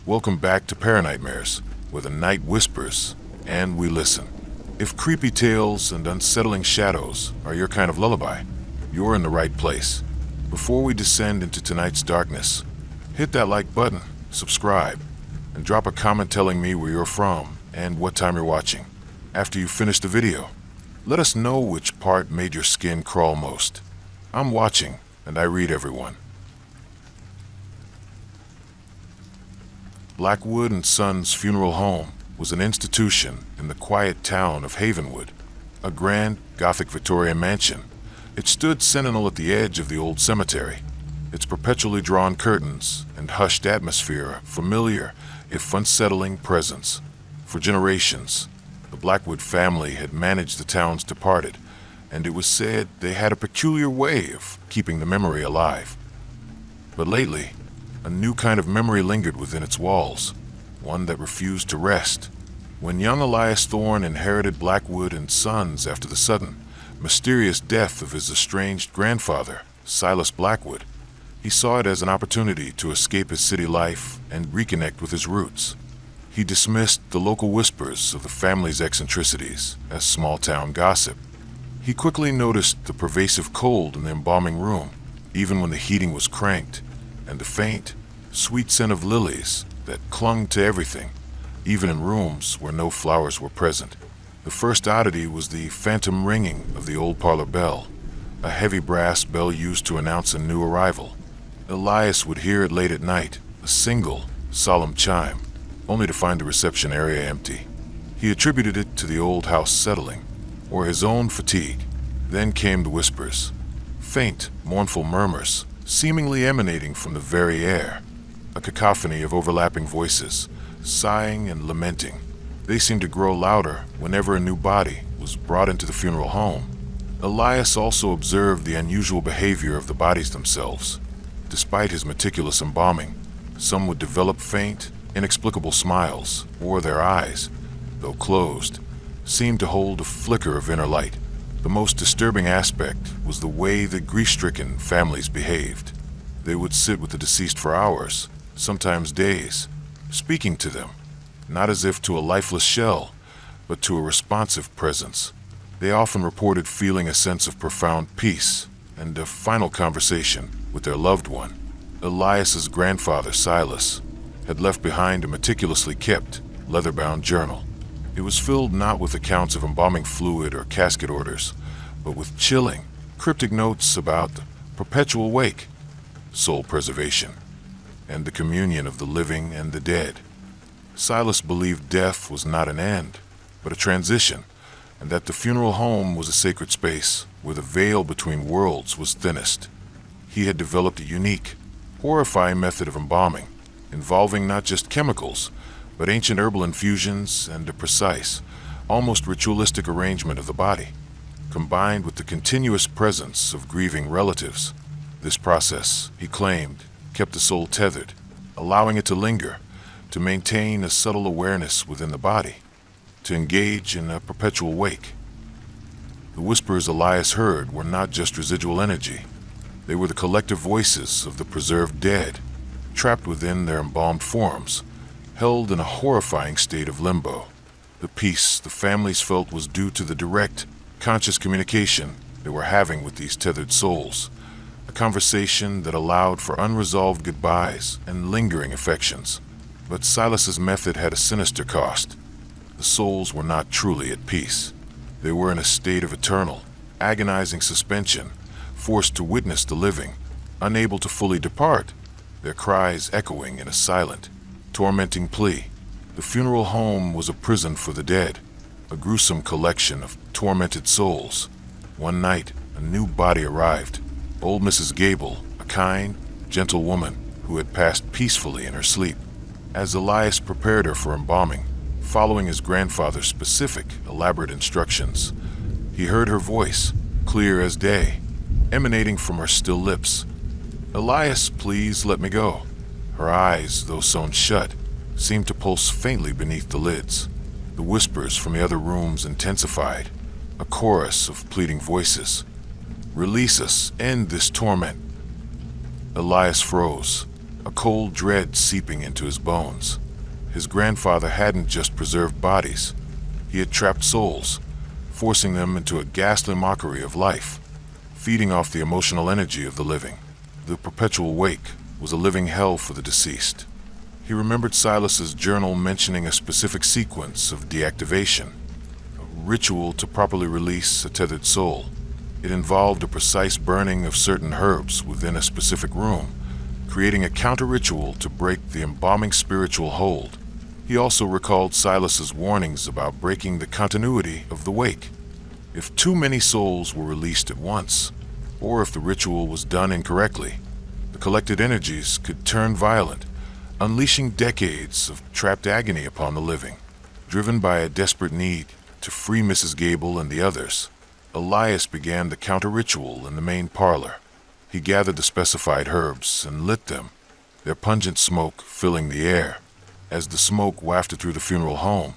Welcome back to Paranightmares, where the night whispers and we listen. If creepy tales and unsettling shadows are your kind of lullaby, you're in the right place. Before we descend into tonight's darkness, hit that like button, subscribe, and drop a comment telling me where you're from and what time you're watching. After you finish the video, let us know which part made your skin crawl most. I'm watching, and I read everyone. Blackwood and Sons Funeral Home was an institution in the quiet town of Havenwood, a grand Gothic Victorian mansion. It stood sentinel at the edge of the old cemetery, its perpetually drawn curtains and hushed atmosphere a familiar, if unsettling, presence. For generations, the Blackwood family had managed the town's departed, and it was said they had a peculiar way of keeping the memory alive. But lately, a new kind of memory lingered within its walls, one that refused to rest. When young Elias Thorne inherited Blackwood and Sons after the sudden, mysterious death of his estranged grandfather, Silas Blackwood, he saw it as an opportunity to escape his city life and reconnect with his roots. He dismissed the local whispers of the family's eccentricities as small-town gossip. He quickly noticed the pervasive cold in the embalming room, even when the heating was cranked, and the faint, sweet scent of lilies that clung to everything, even in rooms where no flowers were present. The first oddity was the phantom ringing of the old parlor bell, a heavy brass bell used to announce a new arrival. Elias would hear it late at night, a single, solemn chime, only to find the reception area empty. He attributed it to the old house settling, or his own fatigue. Then came the whispers, faint, mournful murmurs, seemingly emanating from the very air, a cacophony of overlapping voices, sighing and lamenting. They seemed to grow louder whenever a new body was brought into the funeral home. Elias also observed the unusual behavior of the bodies themselves. Despite his meticulous embalming, some would develop faint, inexplicable smiles, or their eyes, though closed, seemed to hold a flicker of inner light. The most disturbing aspect was the way the grief-stricken families behaved. They would sit with the deceased for hours, sometimes days, speaking to them, not as if to a lifeless shell, but to a responsive presence. They often reported feeling a sense of profound peace and a final conversation with their loved one. Elias's grandfather, Silas, had left behind a meticulously kept, leather-bound journal. It was filled not with accounts of embalming fluid or casket orders, but with chilling, cryptic notes about the perpetual wake, soul preservation, and the communion of the living and the dead. Silas believed death was not an end, but a transition, and that the funeral home was a sacred space where the veil between worlds was thinnest. He had developed a unique, horrifying method of embalming, involving not just chemicals, but ancient herbal infusions and a precise, almost ritualistic arrangement of the body, combined with the continuous presence of grieving relatives. This process, he claimed, kept the soul tethered, allowing it to linger, to maintain a subtle awareness within the body, to engage in a perpetual wake. The whispers Elias heard were not just residual energy. They were the collective voices of the preserved dead, trapped within their embalmed forms, held in a horrifying state of limbo. The peace the families felt was due to the direct, conscious communication they were having with these tethered souls, a conversation that allowed for unresolved goodbyes and lingering affections. But Silas's method had a sinister cost. The souls were not truly at peace. They were in a state of eternal, agonizing suspension, forced to witness the living, unable to fully depart, their cries echoing in a silent, tormenting plea. The funeral home was a prison for the dead, a gruesome collection of tormented souls. One night, a new body arrived. Old Mrs. Gable, a kind, gentle woman who had passed peacefully in her sleep. As Elias prepared her for embalming, following his grandfather's specific, elaborate instructions, he heard her voice, clear as day, emanating from her still lips. "Elias, please let me go." Her eyes, though sewn shut, seemed to pulse faintly beneath the lids. The whispers from the other rooms intensified, a chorus of pleading voices. "Release us, end this torment." Elias froze, a cold dread seeping into his bones. His grandfather hadn't just preserved bodies, he had trapped souls, forcing them into a ghastly mockery of life, feeding off the emotional energy of the living. The perpetual wake was a living hell for the deceased. He remembered Silas's journal mentioning a specific sequence of deactivation, a ritual to properly release a tethered soul. It involved a precise burning of certain herbs within a specific room, creating a counter-ritual to break the embalming spiritual hold. He also recalled Silas's warnings about breaking the continuity of the wake. If too many souls were released at once, or if the ritual was done incorrectly, the collected energies could turn violent, unleashing decades of trapped agony upon the living. Driven by a desperate need to free Mrs. Gable and the others, Elias began the counter-ritual in the main parlor. He gathered the specified herbs and lit them, their pungent smoke filling the air. As the smoke wafted through the funeral home,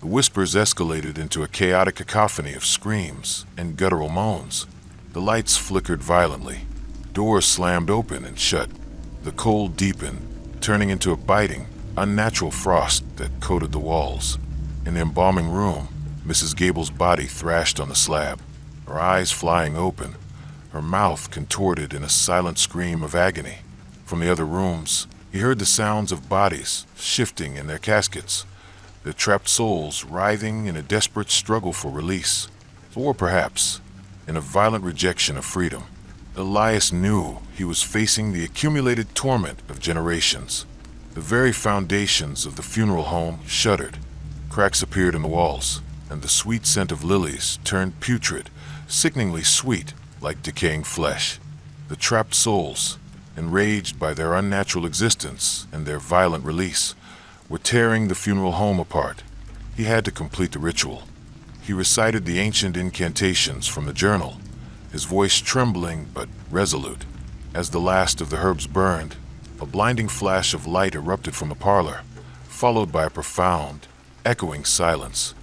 the whispers escalated into a chaotic cacophony of screams and guttural moans. The lights flickered violently, doors slammed open and shut. The cold deepened, turning into a biting, unnatural frost that coated the walls. In the embalming room, Mrs. Gable's body thrashed on the slab, her eyes flying open, her mouth contorted in a silent scream of agony. From the other rooms, he heard the sounds of bodies shifting in their caskets, their trapped souls writhing in a desperate struggle for release, or perhaps in a violent rejection of freedom. Elias knew he was facing the accumulated torment of generations. The very foundations of the funeral home shuddered. Cracks appeared in the walls, and the sweet scent of lilies turned putrid, sickeningly sweet like decaying flesh. The trapped souls, enraged by their unnatural existence and their violent release, were tearing the funeral home apart. He had to complete the ritual. He recited the ancient incantations from the journal, his voice trembling but resolute. As the last of the herbs burned, a blinding flash of light erupted from the parlor, followed by a profound, echoing silence.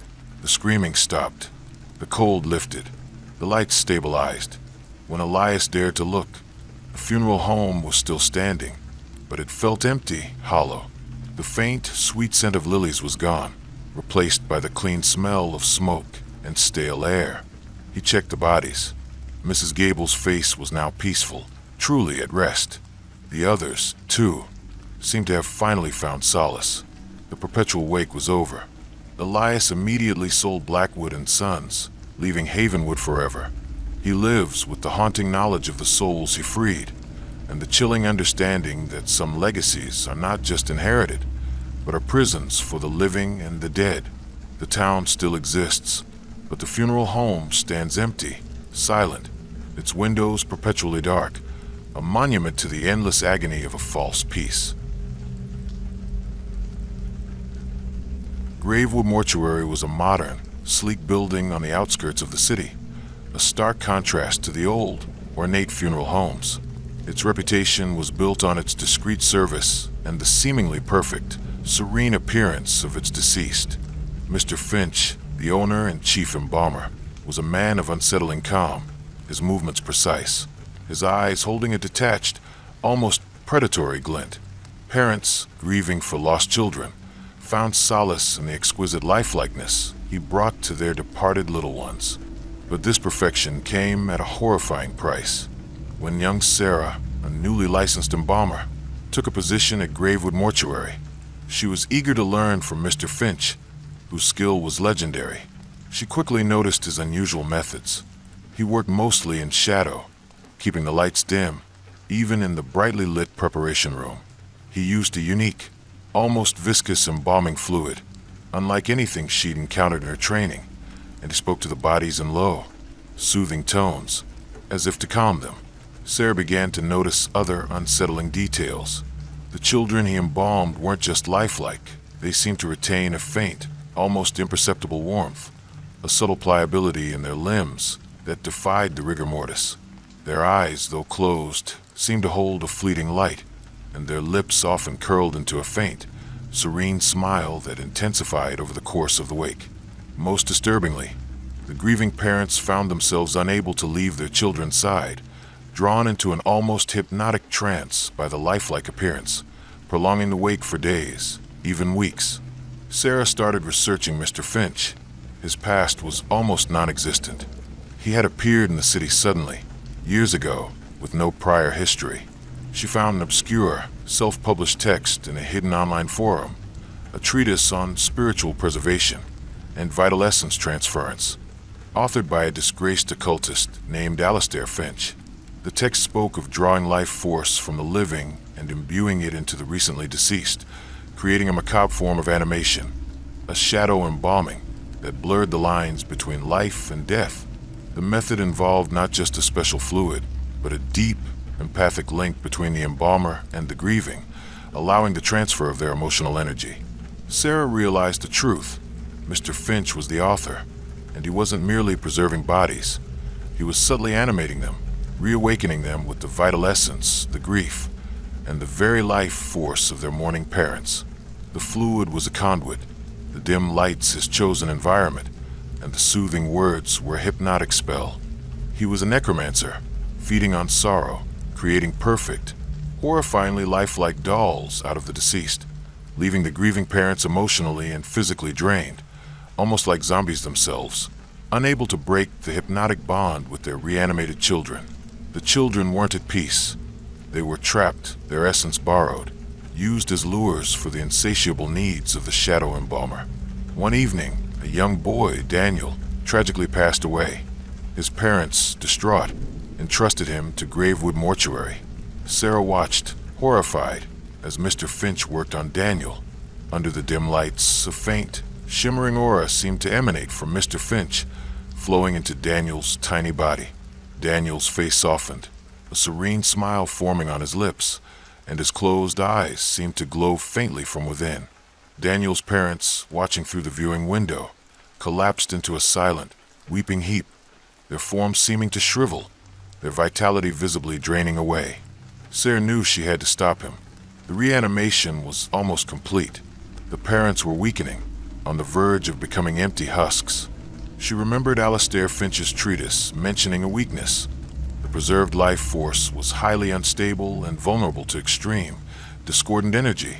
The screaming stopped. The cold lifted. The lights stabilized. When Elias dared to look, the funeral home was still standing, but it felt empty, hollow. The faint, sweet scent of lilies was gone, replaced by the clean smell of smoke and stale air. He checked the bodies. Mrs. Gable's face was now peaceful, truly at rest. The others, too, seemed to have finally found solace. The perpetual wake was over. Elias immediately sold Blackwood and Sons, leaving Havenwood forever. He lives with the haunting knowledge of the souls he freed, and the chilling understanding that some legacies are not just inherited, but are prisons for the living and the dead. The town still exists, but the funeral home stands empty, silent, its windows perpetually dark, a monument to the endless agony of a false peace. Gravewood Mortuary was a modern, sleek building on the outskirts of the city, a stark contrast to the old, ornate funeral homes. Its reputation was built on its discreet service and the seemingly perfect, serene appearance of its deceased. Mr. Finch, the owner and chief embalmer, was a man of unsettling calm, his movements precise, his eyes holding a detached, almost predatory glint. Parents, grieving for lost children, found solace in the exquisite lifelikeness he brought to their departed little ones. But this perfection came at a horrifying price. When young Sarah, a newly licensed embalmer, took a position at Gravewood Mortuary, she was eager to learn from Mr. Finch, whose skill was legendary. She quickly noticed his unusual methods. He worked mostly in shadow, keeping the lights dim, even in the brightly lit preparation room. He used a unique, almost viscous embalming fluid, unlike anything she'd encountered in her training, and he spoke to the bodies in low, soothing tones, as if to calm them. Sarah began to notice other unsettling details. The children he embalmed weren't just lifelike. They seemed to retain a faint, almost imperceptible warmth, a subtle pliability in their limbs that defied the rigor mortis. Their eyes, though closed, seemed to hold a fleeting light, and their lips often curled into a faint, serene smile that intensified over the course of the wake. Most disturbingly, the grieving parents found themselves unable to leave their children's side, drawn into an almost hypnotic trance by the lifelike appearance. prolonging the wake for days, even weeks. Sarah started researching Mr. Finch. His past was almost non-existent. He had appeared in the city suddenly, years ago, with no prior history. She found an obscure, self-published text in a hidden online forum, a treatise on spiritual preservation and vital essence transference, authored by a disgraced occultist named Alastair Finch. The text spoke of drawing life force from the living and imbuing it into the recently deceased, creating a macabre form of animation, a shadow embalming that blurred the lines between life and death. The method involved not just a special fluid, but a deep, empathic link between the embalmer and the grieving, allowing the transfer of their emotional energy. Sarah realized the truth. Mr. Finch was the author, and he wasn't merely preserving bodies. He was subtly animating them, reawakening them with the vital essence, the grief, and the very life force of their mourning parents. The fluid was a conduit, the dim lights his chosen environment, and the soothing words were a hypnotic spell. He was a necromancer, feeding on sorrow, creating perfect, horrifyingly lifelike dolls out of the deceased, leaving the grieving parents emotionally and physically drained, almost like zombies themselves, unable to break the hypnotic bond with their reanimated children. The children weren't at peace. They were trapped, their essence borrowed, used as lures for the insatiable needs of the shadow embalmer. One evening, a young boy, Daniel, tragically passed away. His parents, distraught, entrusted him to Gravewood Mortuary. Sarah watched, horrified, as Mr. Finch worked on Daniel. Under the dim lights, a faint, shimmering aura seemed to emanate from Mr. Finch, flowing into Daniel's tiny body. Daniel's face softened, a serene smile forming on his lips, and his closed eyes seemed to glow faintly from within. Daniel's parents, watching through the viewing window, collapsed into a silent, weeping heap, their forms seeming to shrivel, their vitality visibly draining away. Sarah knew she had to stop him. The reanimation was almost complete. The parents were weakening, on the verge of becoming empty husks. She remembered Alastair Finch's treatise mentioning a weakness. The preserved life force was highly unstable and vulnerable to extreme, discordant energy,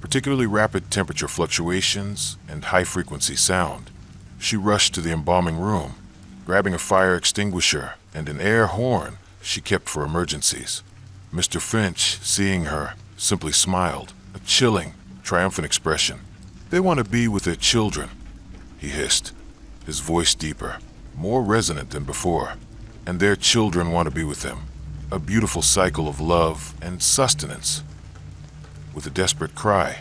particularly rapid temperature fluctuations and high-frequency sound. She rushed to the embalming room, grabbing a fire extinguisher and an air horn she kept for emergencies. Mr. Finch, seeing her, simply smiled, a chilling, triumphant expression. "They want to be with their children," he hissed, his voice deeper, more resonant than before. "And their children want to be with them. A beautiful cycle of love and sustenance." With a desperate cry,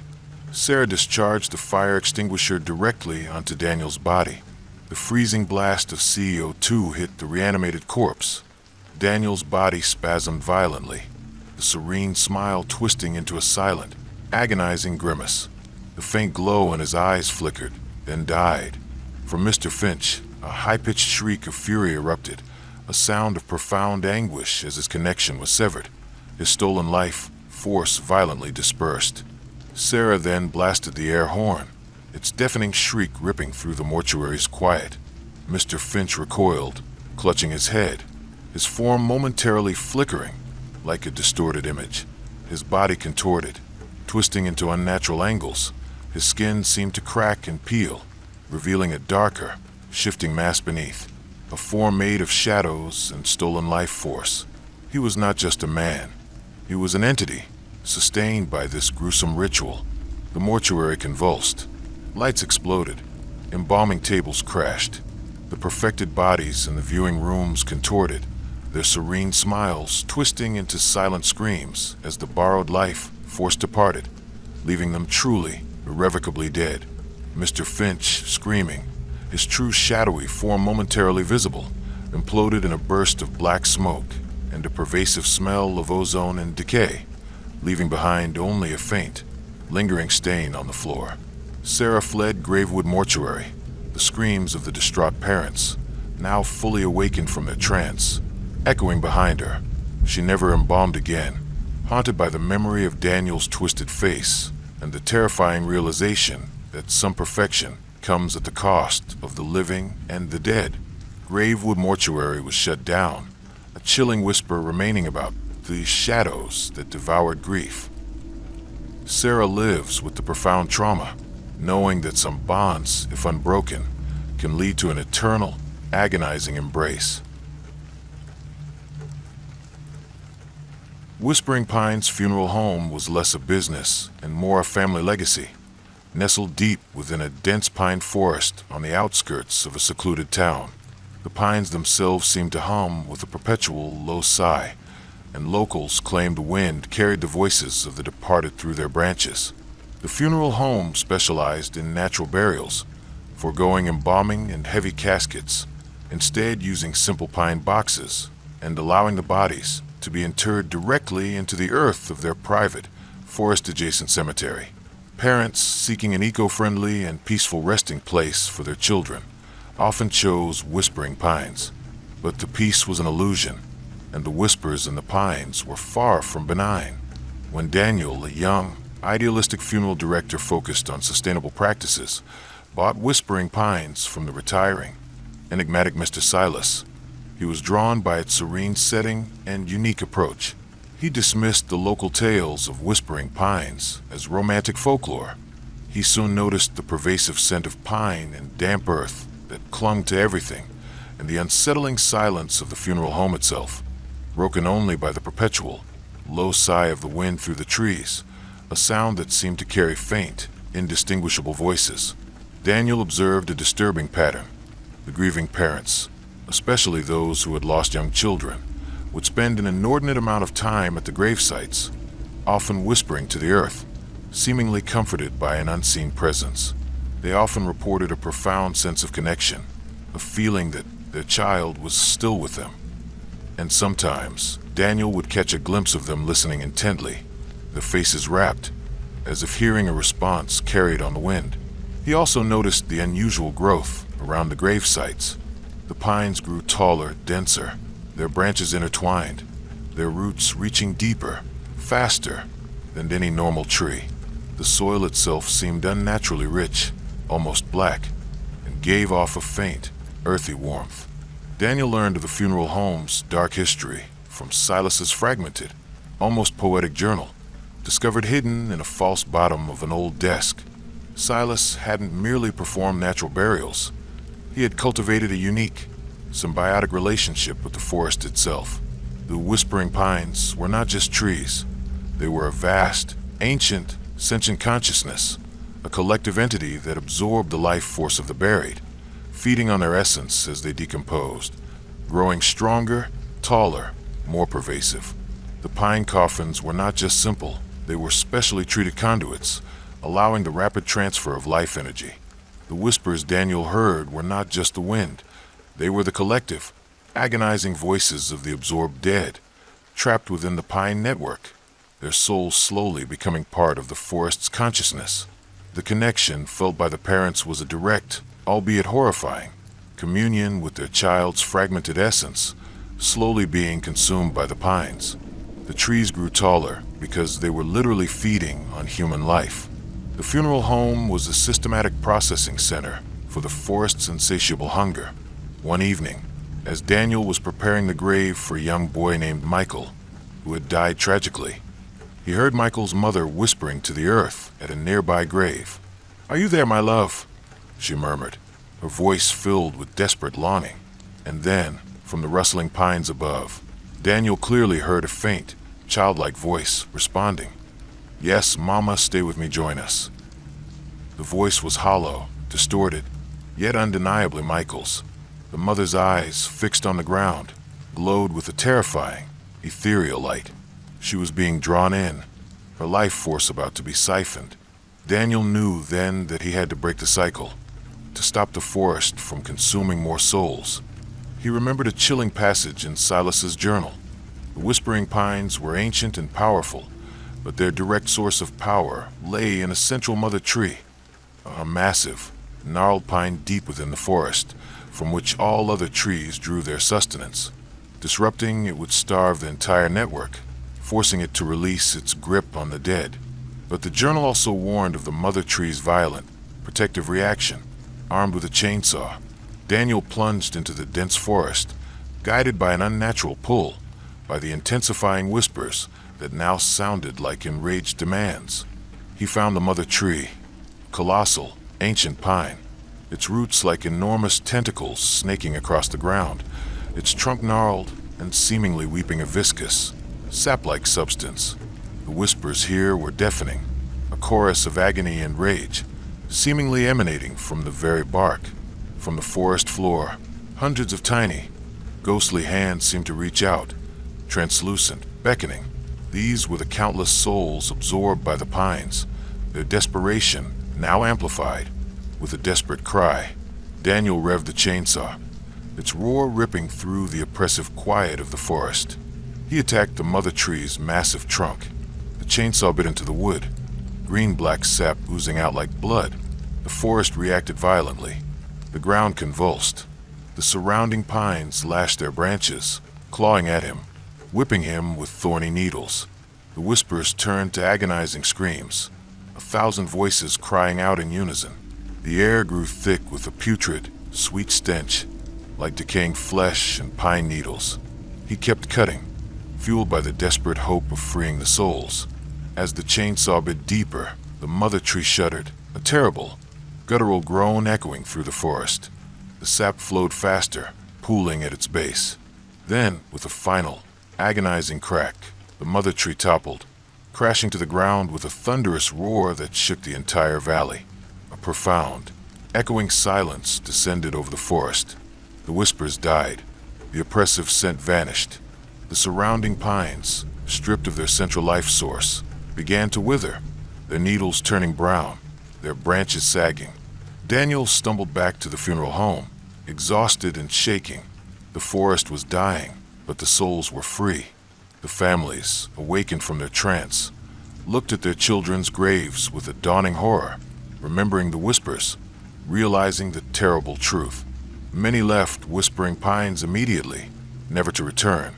Sarah discharged the fire extinguisher directly onto Daniel's body. The freezing blast of CO2 hit the reanimated corpse. Daniel's body spasmed violently, the serene smile twisting into a silent, agonizing grimace. The faint glow in his eyes flickered, then died. From Mr. Finch, a high-pitched shriek of fury erupted, a sound of profound anguish as his connection was severed, his stolen life force violently dispersed. Sarah then blasted the air horn, its deafening shriek ripping through the mortuary's quiet. Mr. Finch recoiled, clutching his head, his form momentarily flickering like a distorted image. His body contorted, twisting into unnatural angles. His skin seemed to crack and peel, revealing a darker, shifting mass beneath, a form made of shadows and stolen life force. He was not just a man. He was an entity, sustained by this gruesome ritual. The mortuary convulsed. Lights exploded. Embalming tables crashed. The perfected bodies in the viewing rooms contorted, their serene smiles twisting into silent screams as the borrowed life force departed, leaving them truly, irrevocably dead. Mr. Finch, screaming, his true shadowy form momentarily visible, imploded in a burst of black smoke and a pervasive smell of ozone and decay, leaving behind only a faint, lingering stain on the floor. Sarah fled Gravewood Mortuary, the screams of the distraught parents, now fully awakened from their trance, echoing behind her. She never embalmed again, haunted by the memory of Daniel's twisted face and the terrifying realization that some perfection comes at the cost of the living and the dead. Gravewood Mortuary was shut down, a chilling whisper remaining about the shadows that devoured grief. Sarah lives with the profound trauma, knowing that some bonds, if unbroken, can lead to an eternal, agonizing embrace. Whispering Pines Funeral Home was less a business and more a family legacy, nestled deep within a dense pine forest on the outskirts of a secluded town. The pines themselves seemed to hum with a perpetual low sigh, and locals claimed the wind carried the voices of the departed through their branches. The funeral home specialized in natural burials, foregoing embalming and heavy caskets, instead using simple pine boxes and allowing the bodies to be interred directly into the earth of their private, forest-adjacent cemetery. Parents seeking an eco-friendly and peaceful resting place for their children often chose Whispering Pines, but the peace was an illusion, and the whispers in the pines were far from benign. When Daniel, a young, idealistic funeral director focused on sustainable practices, bought Whispering Pines from the retiring, enigmatic Mr. Silas, he was drawn by its serene setting and unique approach. He dismissed the local tales of Whispering Pines as romantic folklore. He soon noticed the pervasive scent of pine and damp earth that clung to everything, and the unsettling silence of the funeral home itself, broken only by the perpetual, low sigh of the wind through the trees, a sound that seemed to carry faint, indistinguishable voices. Daniel observed a disturbing pattern. The grieving parents, especially those who had lost young children, would spend an inordinate amount of time at the grave sites, often whispering to the earth, seemingly comforted by an unseen presence. They often reported a profound sense of connection, a feeling that their child was still with them. And sometimes, Daniel would catch a glimpse of them listening intently, their faces rapt, as if hearing a response carried on the wind. He also noticed the unusual growth around the grave sites. The pines grew taller, denser, their branches intertwined, their roots reaching deeper, faster than any normal tree. The soil itself seemed unnaturally rich, almost black, and gave off a faint, earthy warmth. Daniel learned of the funeral home's dark history from Silas's fragmented, almost poetic journal, discovered hidden in a false bottom of an old desk. Silas hadn't merely performed natural burials. He had cultivated a unique, symbiotic relationship with the forest itself. The Whispering Pines were not just trees. They were a vast, ancient, sentient consciousness, a collective entity that absorbed the life force of the buried, feeding on their essence as they decomposed, growing stronger, taller, more pervasive. The pine coffins were not just simple, they were specially treated conduits, allowing the rapid transfer of life energy. The whispers Daniel heard were not just the wind. They were the collective, agonizing voices of the absorbed dead, trapped within the pine network, their souls slowly becoming part of the forest's consciousness. The connection felt by the parents was a direct, albeit horrifying, communion with their child's fragmented essence, slowly being consumed by the pines. The trees grew taller because they were literally feeding on human life. The funeral home was a systematic processing center for the forest's insatiable hunger. One evening, as Daniel was preparing the grave for a young boy named Michael, who had died tragically, he heard Michael's mother whispering to the earth at a nearby grave. "Are you there, my love?" she murmured, her voice filled with desperate longing. And then, from the rustling pines above, Daniel clearly heard a faint, childlike voice responding, "Yes, Mama, stay with me, join us." The voice was hollow, distorted, yet undeniably Michael's. The mother's eyes, fixed on the ground, glowed with a terrifying, ethereal light. She was being drawn in, her life force about to be siphoned. Daniel knew then that he had to break the cycle, to stop the forest from consuming more souls. He remembered a chilling passage in Silas's journal. The Whispering Pines were ancient and powerful, but their direct source of power lay in a central mother tree, a massive, gnarled pine deep within the forest, from which all other trees drew their sustenance. Disrupting it would starve the entire network, forcing it to release its grip on the dead. But the journal also warned of the mother tree's violent, protective reaction. Armed with a chainsaw, Daniel plunged into the dense forest, guided by an unnatural pull, by the intensifying whispers that now sounded like enraged demands. He found the mother tree, colossal, ancient pine, its roots like enormous tentacles snaking across the ground, its trunk gnarled and seemingly weeping a viscous, sap-like substance. The whispers here were deafening, a chorus of agony and rage, seemingly emanating from the very bark. From the forest floor, hundreds of tiny, ghostly hands seemed to reach out, translucent, beckoning. These were the countless souls absorbed by the pines, their desperation now amplified. With a desperate cry, Daniel revved the chainsaw, its roar ripping through the oppressive quiet of the forest. He attacked the mother tree's massive trunk. The chainsaw bit into the wood, green-black sap oozing out like blood. The forest reacted violently. The ground convulsed. The surrounding pines lashed their branches, clawing at him, whipping him with thorny needles. The whispers turned to agonizing screams, 1,000 voices crying out in unison. The air grew thick with a putrid, sweet stench, like decaying flesh and pine needles. He kept cutting, fueled by the desperate hope of freeing the souls. As the chainsaw bit deeper, the mother tree shuddered, a terrible, guttural groan echoing through the forest. The sap flowed faster, pooling at its base. Then, with a final, agonizing crack, the mother tree toppled, crashing to the ground with a thunderous roar that shook the entire valley. A profound, echoing silence descended over the forest. The whispers died. The oppressive scent vanished. The surrounding pines, stripped of their central life source, began to wither, their needles turning brown, their branches sagging. Daniel stumbled back to the funeral home, exhausted and shaking. The forest was dying, but the souls were free. The families, awakened from their trance, looked at their children's graves with a dawning horror, remembering the whispers, realizing the terrible truth. Many left Whispering Pines immediately, never to return.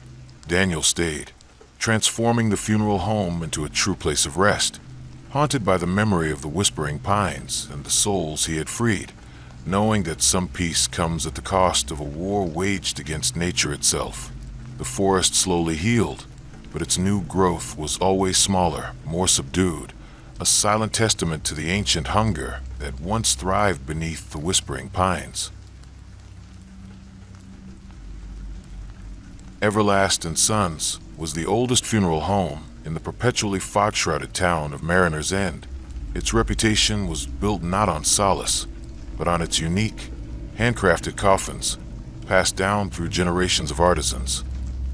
Daniel stayed, transforming the funeral home into a true place of rest, haunted by the memory of the Whispering Pines and the souls he had freed, knowing that some peace comes at the cost of a war waged against nature itself. The forest slowly healed, but its new growth was always smaller, more subdued, a silent testament to the ancient hunger that once thrived beneath the Whispering Pines. Everlast and Sons was the oldest funeral home in the perpetually fog-shrouded town of Mariner's End. Its reputation was built not on solace, but on its unique, handcrafted coffins, passed down through generations of artisans.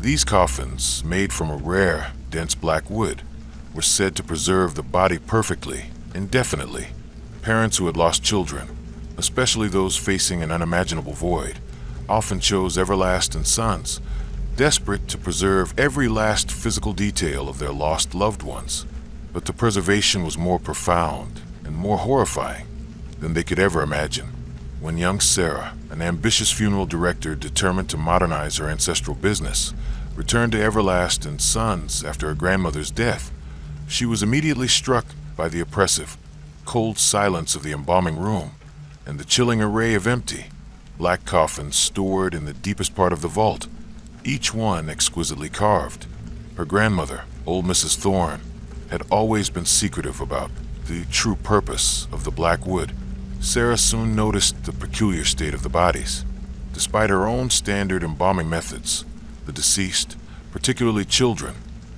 These coffins, made from a rare, dense black wood, were said to preserve the body perfectly, indefinitely. Parents who had lost children, especially those facing an unimaginable void, often chose Everlast and Sons, desperate to preserve every last physical detail of their lost loved ones. But the preservation was more profound and more horrifying than they could ever imagine. When young Sarah, an ambitious funeral director determined to modernize her ancestral business, returned to Everlast and Sons after her grandmother's death, she was immediately struck by the oppressive, cold silence of the embalming room and the chilling array of empty, black coffins stored in the deepest part of the vault, each one exquisitely carved. Her grandmother, old Mrs. Thorne, had always been secretive about the true purpose of the black wood. Sarah soon noticed the peculiar state of the bodies. Despite her own standard embalming methods, the deceased, particularly children,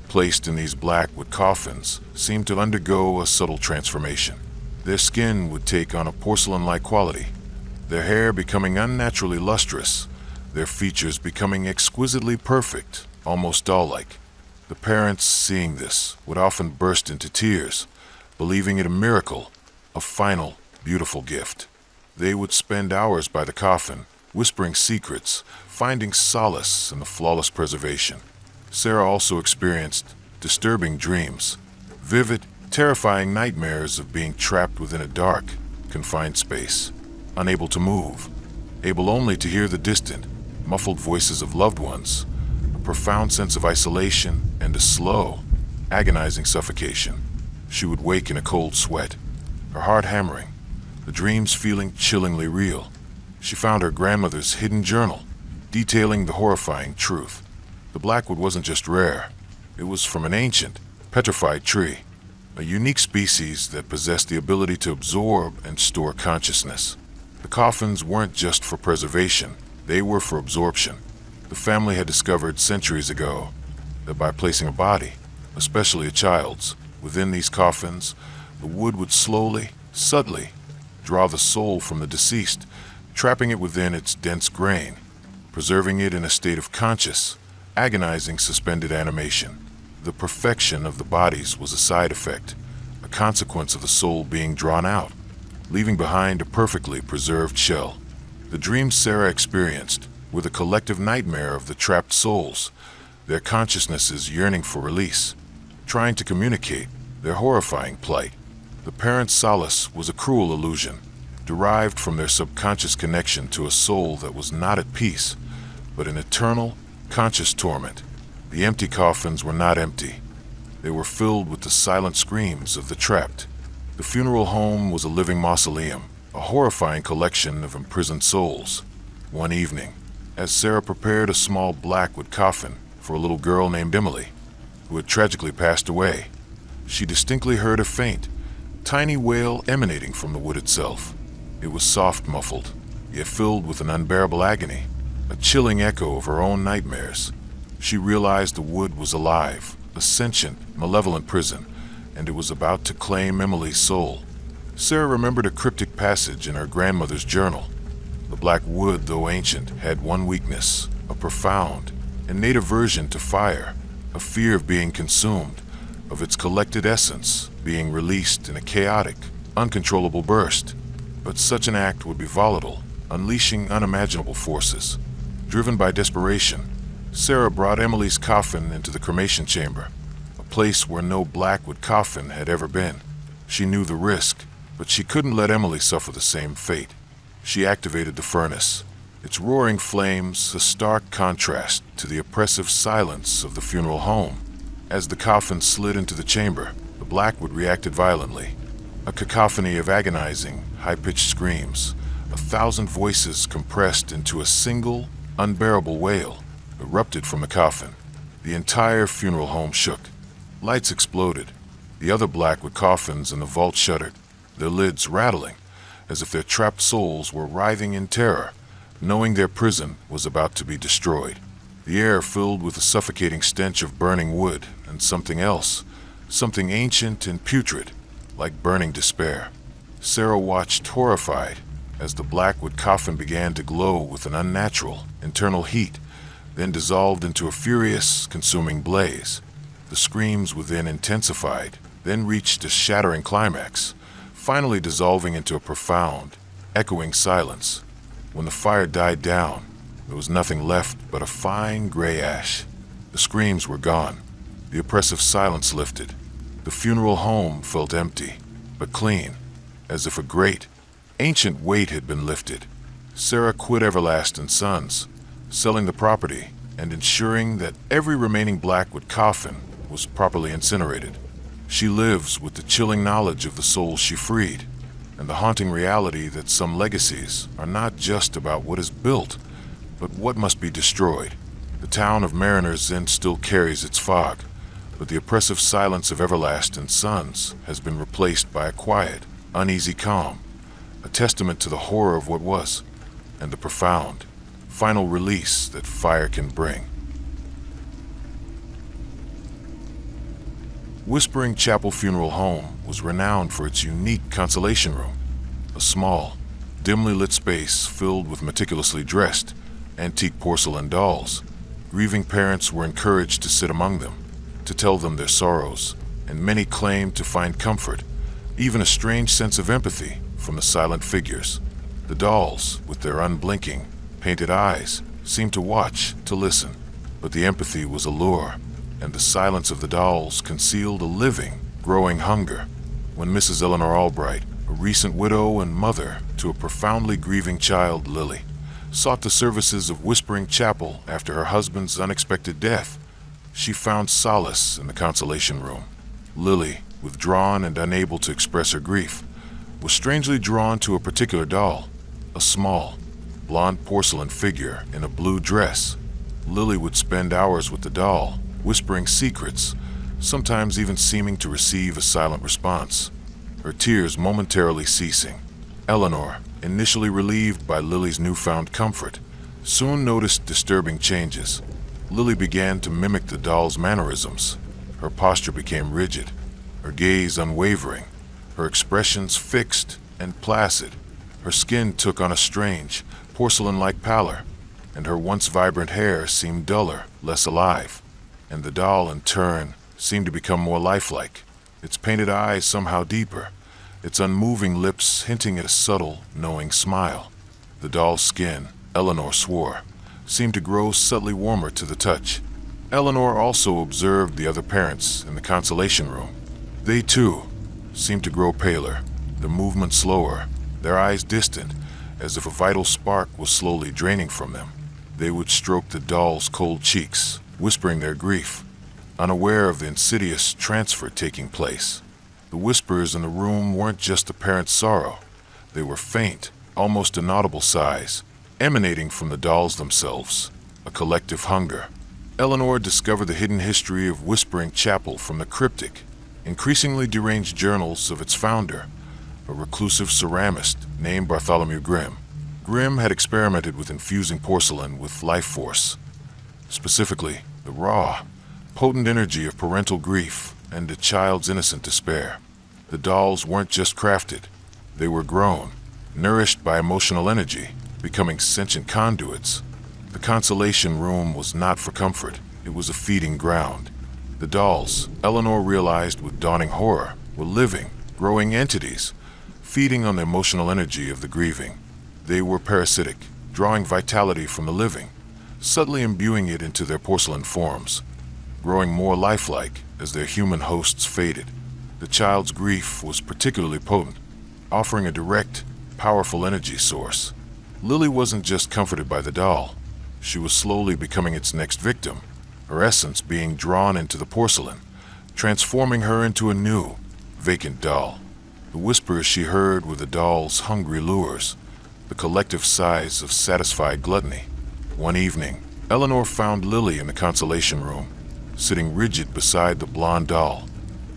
placed in these black wood coffins seemed to undergo a subtle transformation. Their skin would take on a porcelain-like quality, their hair becoming unnaturally lustrous, their features becoming exquisitely perfect, almost doll-like. The parents, seeing this, would often burst into tears, believing it a miracle, a final, beautiful gift. They would spend hours by the coffin, whispering secrets, finding solace in the flawless preservation. Sarah also experienced disturbing dreams, vivid, terrifying nightmares of being trapped within a dark, confined space, unable to move, able only to hear the distant, muffled voices of loved ones, a profound sense of isolation and a slow, agonizing suffocation. She would wake in a cold sweat, her heart hammering, the dreams feeling chillingly real. She found her grandmother's hidden journal, detailing the horrifying truth. The blackwood wasn't just rare, it was from an ancient, petrified tree. a unique species that possessed the ability to absorb and store consciousness. The coffins weren't just for preservation, they were for absorption. The family had discovered centuries ago that by placing a body, especially a child's, within these coffins, the wood would slowly, subtly, draw the soul from the deceased, trapping it within its dense grain, preserving it in a state of conscious, agonizing suspended animation. The perfection of the bodies was a side effect, a consequence of the soul being drawn out, leaving behind a perfectly preserved shell. The dreams Sarah experienced were the collective nightmare of the trapped souls, their consciousnesses yearning for release, trying to communicate their horrifying plight. The parents' solace was a cruel illusion, derived from their subconscious connection to a soul that was not at peace, but in eternal, conscious torment. The empty coffins were not empty. They were filled with the silent screams of the trapped. The funeral home was a living mausoleum, a horrifying collection of imprisoned souls. One evening, as Sarah prepared a small blackwood coffin for a little girl named Emily, who had tragically passed away, she distinctly heard a faint, tiny wail emanating from the wood itself. It was soft muffled, yet filled with an unbearable agony, a chilling echo of her own nightmares. She realized the wood was alive, a sentient, malevolent prison, and it was about to claim Emily's soul. Sarah remembered a cryptic passage in her grandmother's journal. The black wood, though ancient, had one weakness, a profound, innate aversion to fire, a fear of being consumed, of its collected essence being released in a chaotic, uncontrollable burst. But such an act would be volatile, unleashing unimaginable forces. Driven by desperation, Sarah brought Emily's coffin into the cremation chamber, a place where no blackwood coffin had ever been. She knew the risk, but she couldn't let Emily suffer the same fate. She activated the furnace, its roaring flames a stark contrast to the oppressive silence of the funeral home. As the coffin slid into the chamber, the blackwood reacted violently. A cacophony of agonizing, high-pitched screams, 1,000 voices compressed into a single, unbearable wail, erupted from the coffin. The entire funeral home shook. Lights exploded. The other blackwood coffins in the vault shuddered, their lids rattling, as if their trapped souls were writhing in terror, knowing their prison was about to be destroyed. The air filled with a suffocating stench of burning wood and something else, something ancient and putrid, like burning despair. Sarah watched horrified as the blackwood coffin began to glow with an unnatural internal heat, then dissolved into a furious, consuming blaze. The screams within intensified, then reached a shattering climax, finally dissolving into a profound, echoing silence. When the fire died down, there was nothing left but a fine gray ash. The screams were gone. The oppressive silence lifted. The funeral home felt empty, but clean, as if a great, ancient weight had been lifted. Sarah quit Everlasting Sons, selling the property and ensuring that every remaining blackwood coffin was properly incinerated. She lives with the chilling knowledge of the soul she freed, and the haunting reality that some legacies are not just about what is built, but what must be destroyed. The town of Mariners Inn still carries its fog, but the oppressive silence of Everlasting Sons has been replaced by a quiet, uneasy calm, a testament to the horror of what was, and the profound, final release that fire can bring. Whispering Chapel Funeral Home was renowned for its unique consolation room, a small, dimly lit space filled with meticulously dressed, antique porcelain dolls. Grieving parents were encouraged to sit among them, to tell them their sorrows, and many claimed to find comfort, even a strange sense of empathy, from the silent figures. The dolls, with their unblinking, painted eyes, seemed to watch, to listen, but the empathy was a lure, and the silence of the dolls concealed a living, growing hunger. When Mrs. Eleanor Albright, a recent widow and mother to a profoundly grieving child, Lily, sought the services of Whispering Chapel after her husband's unexpected death, she found solace in the consolation room. Lily, withdrawn and unable to express her grief, was strangely drawn to a particular doll, a small, blonde porcelain figure in a blue dress. Lily would spend hours with the doll, whispering secrets, sometimes even seeming to receive a silent response, her tears momentarily ceasing. Eleanor, initially relieved by Lily's newfound comfort, soon noticed disturbing changes. Lily began to mimic the doll's mannerisms. Her posture became rigid, her gaze unwavering, her expressions fixed and placid. Her skin took on a strange, porcelain-like pallor, and her once vibrant hair seemed duller, less alive. And the doll, in turn, seemed to become more lifelike, its painted eyes somehow deeper, its unmoving lips hinting at a subtle, knowing smile. The doll's skin, Eleanor swore, seemed to grow subtly warmer to the touch. Eleanor also observed the other parents in the consolation room. They, too, seemed to grow paler, their movement slower, their eyes distant, as if a vital spark was slowly draining from them. They would stroke the doll's cold cheeks, whispering their grief, unaware of the insidious transfer taking place. The whispers in the room weren't just apparent sorrow. They were faint, almost inaudible sighs, emanating from the dolls themselves, a collective hunger. Eleanor discovered the hidden history of Whispering Chapel from the cryptic, increasingly deranged journals of its founder, a reclusive ceramist named Bartholomew Grimm. Grimm had experimented with infusing porcelain with life force, specifically the raw, potent energy of parental grief and a child's innocent despair. The dolls weren't just crafted, they were grown, nourished by emotional energy, becoming sentient conduits. The consolation room was not for comfort, it was a feeding ground. The dolls, Eleanor realized with dawning horror, were living, growing entities, feeding on the emotional energy of the grieving. They were parasitic, drawing vitality from the living, subtly imbuing it into their porcelain forms, growing more lifelike as their human hosts faded. The child's grief was particularly potent, offering a direct, powerful energy source. Lily wasn't just comforted by the doll, she was slowly becoming its next victim, her essence being drawn into the porcelain, transforming her into a new, vacant doll. The whispers she heard were the doll's hungry lures, the collective sighs of satisfied gluttony. One evening, Eleanor found Lily in the consolation room, sitting rigid beside the blonde doll.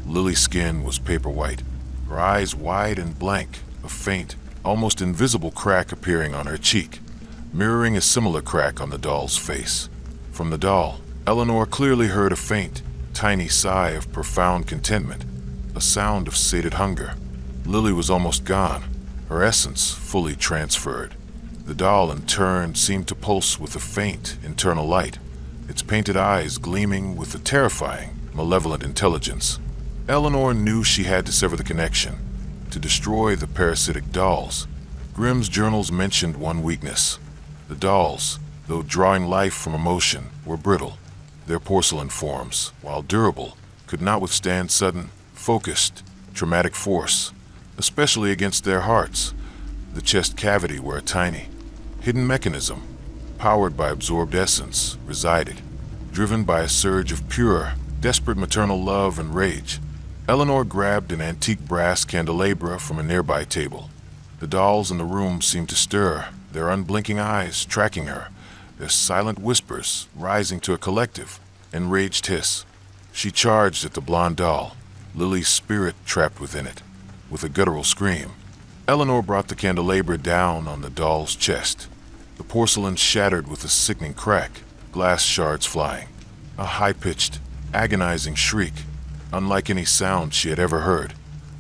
Lily's skin was paper white, her eyes wide and blank, a faint, almost invisible crack appearing on her cheek, mirroring a similar crack on the doll's face. From the doll, Eleanor clearly heard a faint, tiny sigh of profound contentment, a sound of sated hunger. Lily was almost gone, her essence fully transferred. The doll, in turn, seemed to pulse with a faint, internal light, its painted eyes gleaming with a terrifying, malevolent intelligence. Eleanor knew she had to sever the connection, to destroy the parasitic dolls. Grimm's journals mentioned one weakness. The dolls, though drawing life from emotion, were brittle. Their porcelain forms, while durable, could not withstand sudden, focused, traumatic force, especially against their hearts, the chest cavity where a tiny, hidden mechanism, powered by absorbed essence, resided. Driven by a surge of pure, desperate maternal love and rage, Eleanor grabbed an antique brass candelabra from a nearby table. The dolls in the room seemed to stir, their unblinking eyes tracking her, their silent whispers rising to a collective, enraged hiss. She charged at the blonde doll, Lily's spirit trapped within it. With a guttural scream, Eleanor brought the candelabra down on the doll's chest. The porcelain shattered with a sickening crack, glass shards flying. A high-pitched, agonizing shriek, unlike any sound she had ever heard,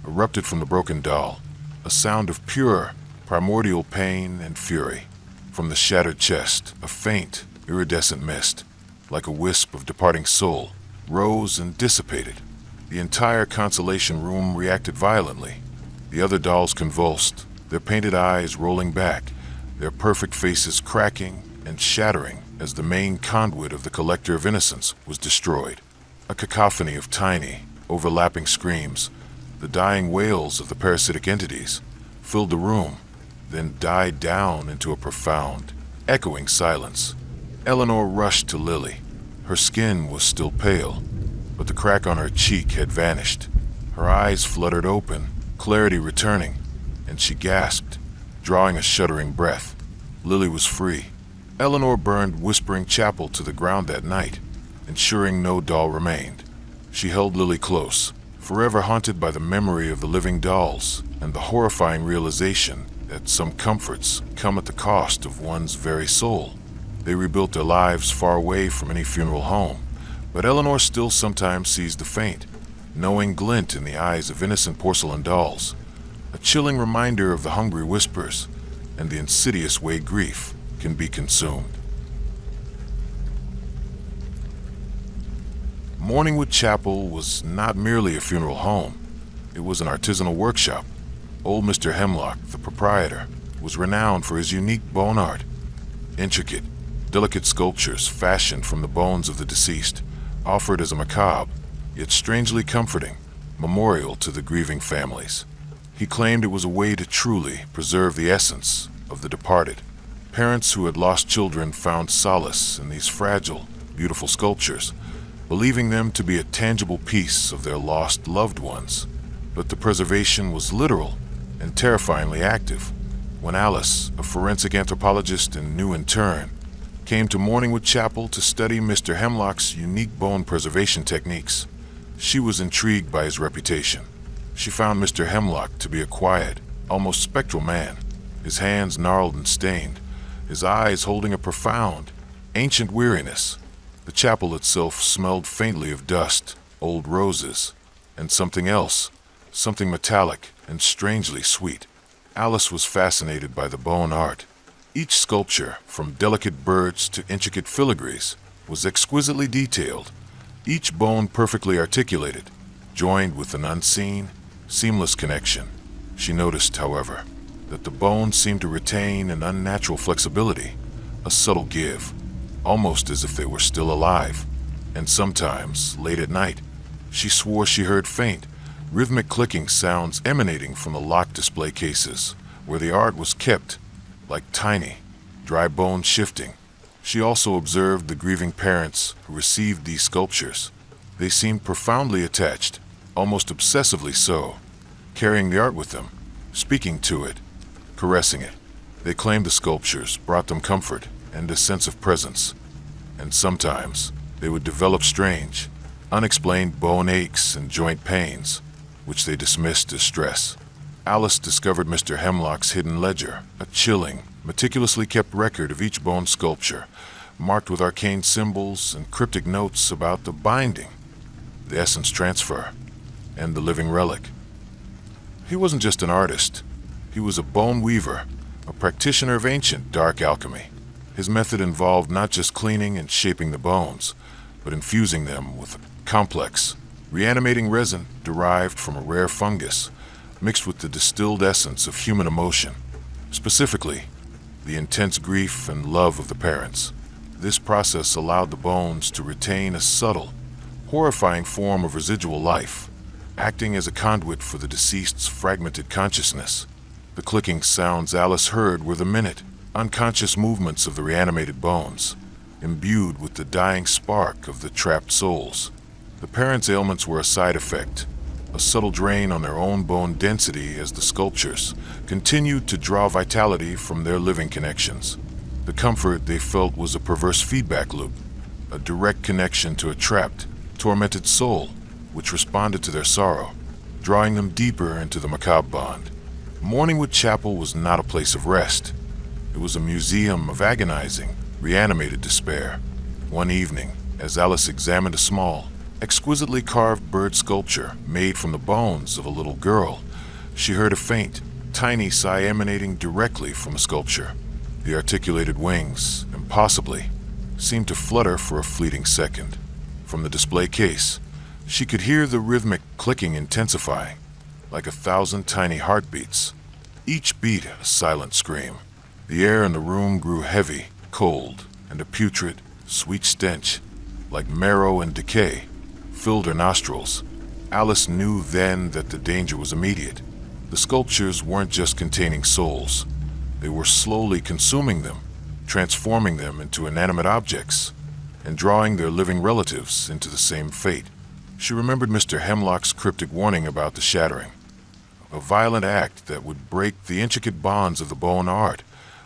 erupted from the broken doll, a sound of pure, primordial pain and fury. From the shattered chest, a faint, iridescent mist, like a wisp of departing soul, rose and dissipated. The entire consolation room reacted violently. The other dolls convulsed, their painted eyes rolling back, their perfect faces cracking and shattering as the main conduit of the collector of innocence was destroyed. A cacophony of tiny, overlapping screams, the dying wails of the parasitic entities, filled the room, then died down into a profound, echoing silence. Eleanor rushed to Lily. Her skin was still pale, but the crack on her cheek had vanished. Her eyes fluttered open, clarity returning, and she gasped, drawing a shuddering breath. Lily was free. Eleanor burned Whispering Chapel to the ground that night, ensuring no doll remained. She held Lily close, forever haunted by the memory of the living dolls and the horrifying realization that some comforts come at the cost of one's very soul. They rebuilt their lives far away from any funeral home, but Eleanor still sometimes sees the faint, knowing glint in the eyes of innocent porcelain dolls, a chilling reminder of the hungry whispers and the insidious way grief can be consumed. Morningwood Chapel was not merely a funeral home. It was an artisanal workshop. Old Mr. Hemlock, the proprietor, was renowned for his unique bone art. Intricate, delicate sculptures fashioned from the bones of the deceased, offered as a macabre, yet strangely comforting, memorial to the grieving families. He claimed it was a way to truly preserve the essence of the departed. Parents who had lost children found solace in these fragile, beautiful sculptures, believing them to be a tangible piece of their lost loved ones. But the preservation was literal and terrifyingly active. When Alice, a forensic anthropologist and new intern, came to Morningwood Chapel to study Mr. Hemlock's unique bone preservation techniques, she was intrigued by his reputation. She found Mr. Hemlock to be a quiet, almost spectral man, his hands gnarled and stained, his eyes holding a profound, ancient weariness. The chapel itself smelled faintly of dust, old roses, and something else, something metallic and strangely sweet. Alice was fascinated by the bone art. Each sculpture, from delicate birds to intricate filigrees, was exquisitely detailed, each bone perfectly articulated, joined with an unseen, seamless connection. She noticed, however, that the bones seemed to retain an unnatural flexibility, a subtle give, almost as if they were still alive. And sometimes, late at night, she swore she heard faint, rhythmic clicking sounds emanating from the locked display cases, where the art was kept, like tiny, dry bones shifting. She also observed the grieving parents who received these sculptures. They seemed profoundly attached, almost obsessively so, carrying the art with them, speaking to it, caressing it. They claimed the sculptures brought them comfort and a sense of presence, and sometimes they would develop strange, unexplained bone aches and joint pains, which they dismissed as stress. Alice discovered Mr. Hemlock's hidden ledger, a chilling, meticulously kept record of each bone sculpture, marked with arcane symbols and cryptic notes about the binding, the essence transfer, and the living relic. He wasn't just an artist. He was a bone weaver, a practitioner of ancient dark alchemy. His method involved not just cleaning and shaping the bones, but infusing them with a complex, reanimating resin derived from a rare fungus, mixed with the distilled essence of human emotion, specifically, the intense grief and love of the parents. This process allowed the bones to retain a subtle, horrifying form of residual life, acting as a conduit for the deceased's fragmented consciousness. The clicking sounds Alice heard were the minute, unconscious movements of the reanimated bones, imbued with the dying spark of the trapped souls. The parents' ailments were a side effect, a subtle drain on their own bone density as the sculptures continued to draw vitality from their living connections. The comfort they felt was a perverse feedback loop, a direct connection to a trapped, tormented soul, which responded to their sorrow, drawing them deeper into the macabre bond. Morningwood Chapel was not a place of rest. It was a museum of agonizing, reanimated despair. One evening, as Alice examined a small, exquisitely carved bird sculpture made from the bones of a little girl, she heard a faint, tiny sigh emanating directly from the sculpture. The articulated wings, impossibly, seemed to flutter for a fleeting second. From the display case, she could hear the rhythmic clicking intensifying, like 1,000 tiny heartbeats, each beat a silent scream. The air in the room grew heavy, cold, and a putrid, sweet stench, like marrow and decay, filled her nostrils. Alice knew then that the danger was immediate. The sculptures weren't just containing souls. They were slowly consuming them, transforming them into inanimate objects, and drawing their living relatives into the same fate. She remembered Mr. Hemlock's cryptic warning about the shattering, a violent act that would break the intricate bonds of the bone art,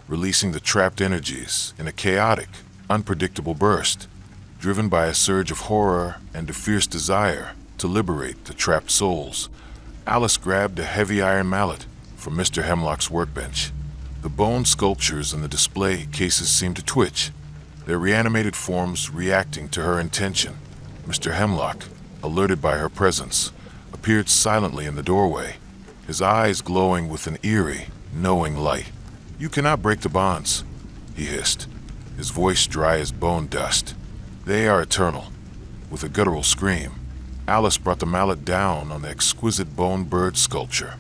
releasing the trapped energies in a chaotic, unpredictable burst. Driven by a surge of horror and a fierce desire, To liberate the trapped souls, Alice grabbed a heavy iron mallet from Mr. Hemlock's workbench. The bone sculptures in the display cases seemed to twitch, their reanimated forms reacting to her intention. Mr. Hemlock, alerted by her presence, appeared silently in the doorway, his eyes glowing with an eerie, knowing light. "You cannot break the bonds," he hissed, his voice dry as bone dust. "They are eternal." With a guttural scream, Alice brought the mallet down on the exquisite bone bird sculpture.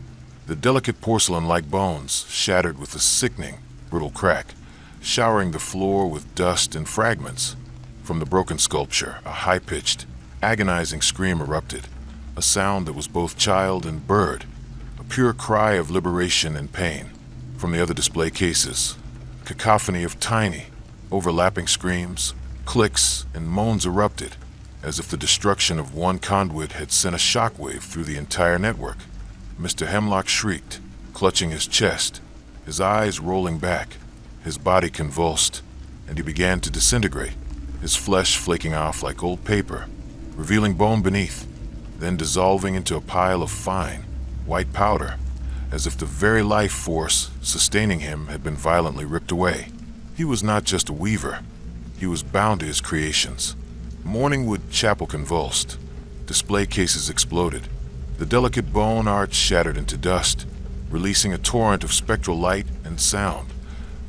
The delicate porcelain-like bones shattered with a sickening, brittle crack, showering the floor with dust and fragments. From the broken sculpture, a high-pitched, agonizing scream erupted, a sound that was both child and bird, a pure cry of liberation and pain. From the other display cases, a cacophony of tiny, overlapping screams, clicks, and moans erupted, as if the destruction of one conduit had sent a shockwave through the entire network. Mr. Hemlock shrieked, clutching his chest, his eyes rolling back, his body convulsed, and he began to disintegrate, his flesh flaking off like old paper, revealing bone beneath, then dissolving into a pile of fine, white powder, as if the very life force sustaining him had been violently ripped away. He was not just a weaver, he was bound to his creations. Morningwood Chapel convulsed, display cases exploded, the delicate bone arch shattered into dust, releasing a torrent of spectral light and sound,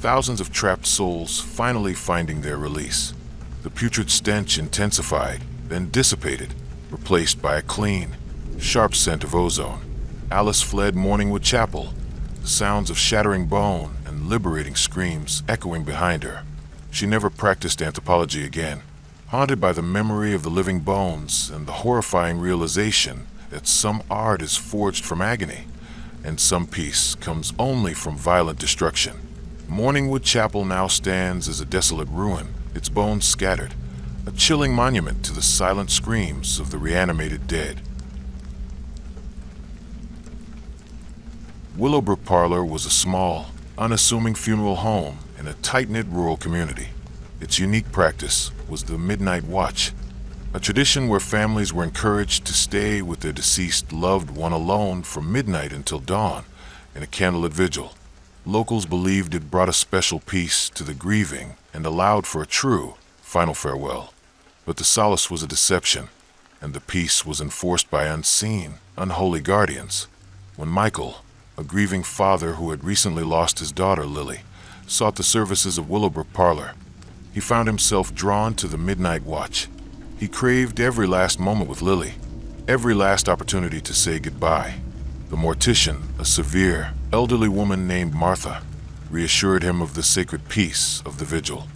thousands of trapped souls finally finding their release. The putrid stench intensified, then dissipated, replaced by a clean, sharp scent of ozone. Alice fled Morningwood Chapel, the sounds of shattering bone and liberating screams echoing behind her. She never practiced anthropology again, haunted by the memory of the living bones and the horrifying realization that some art is forged from agony, and some peace comes only from violent destruction. Morningwood Chapel now stands as a desolate ruin, its bones scattered, a chilling monument to the silent screams of the reanimated dead. Willowbrook Parlor was a small, unassuming funeral home in a tight-knit rural community. Its unique practice was the midnight watch, a tradition where families were encouraged to stay with their deceased loved one alone from midnight until dawn in a candlelit vigil. Locals believed it brought a special peace to the grieving and allowed for a true, final farewell. But the solace was a deception, and the peace was enforced by unseen, unholy guardians. When Michael, a grieving father who had recently lost his daughter Lily, sought the services of Willowbrook Parlor, he found himself drawn to the midnight watch. He craved every last moment with Lily, every last opportunity to say goodbye. The mortician, a severe, elderly woman named Martha, reassured him of the sacred peace of the vigil.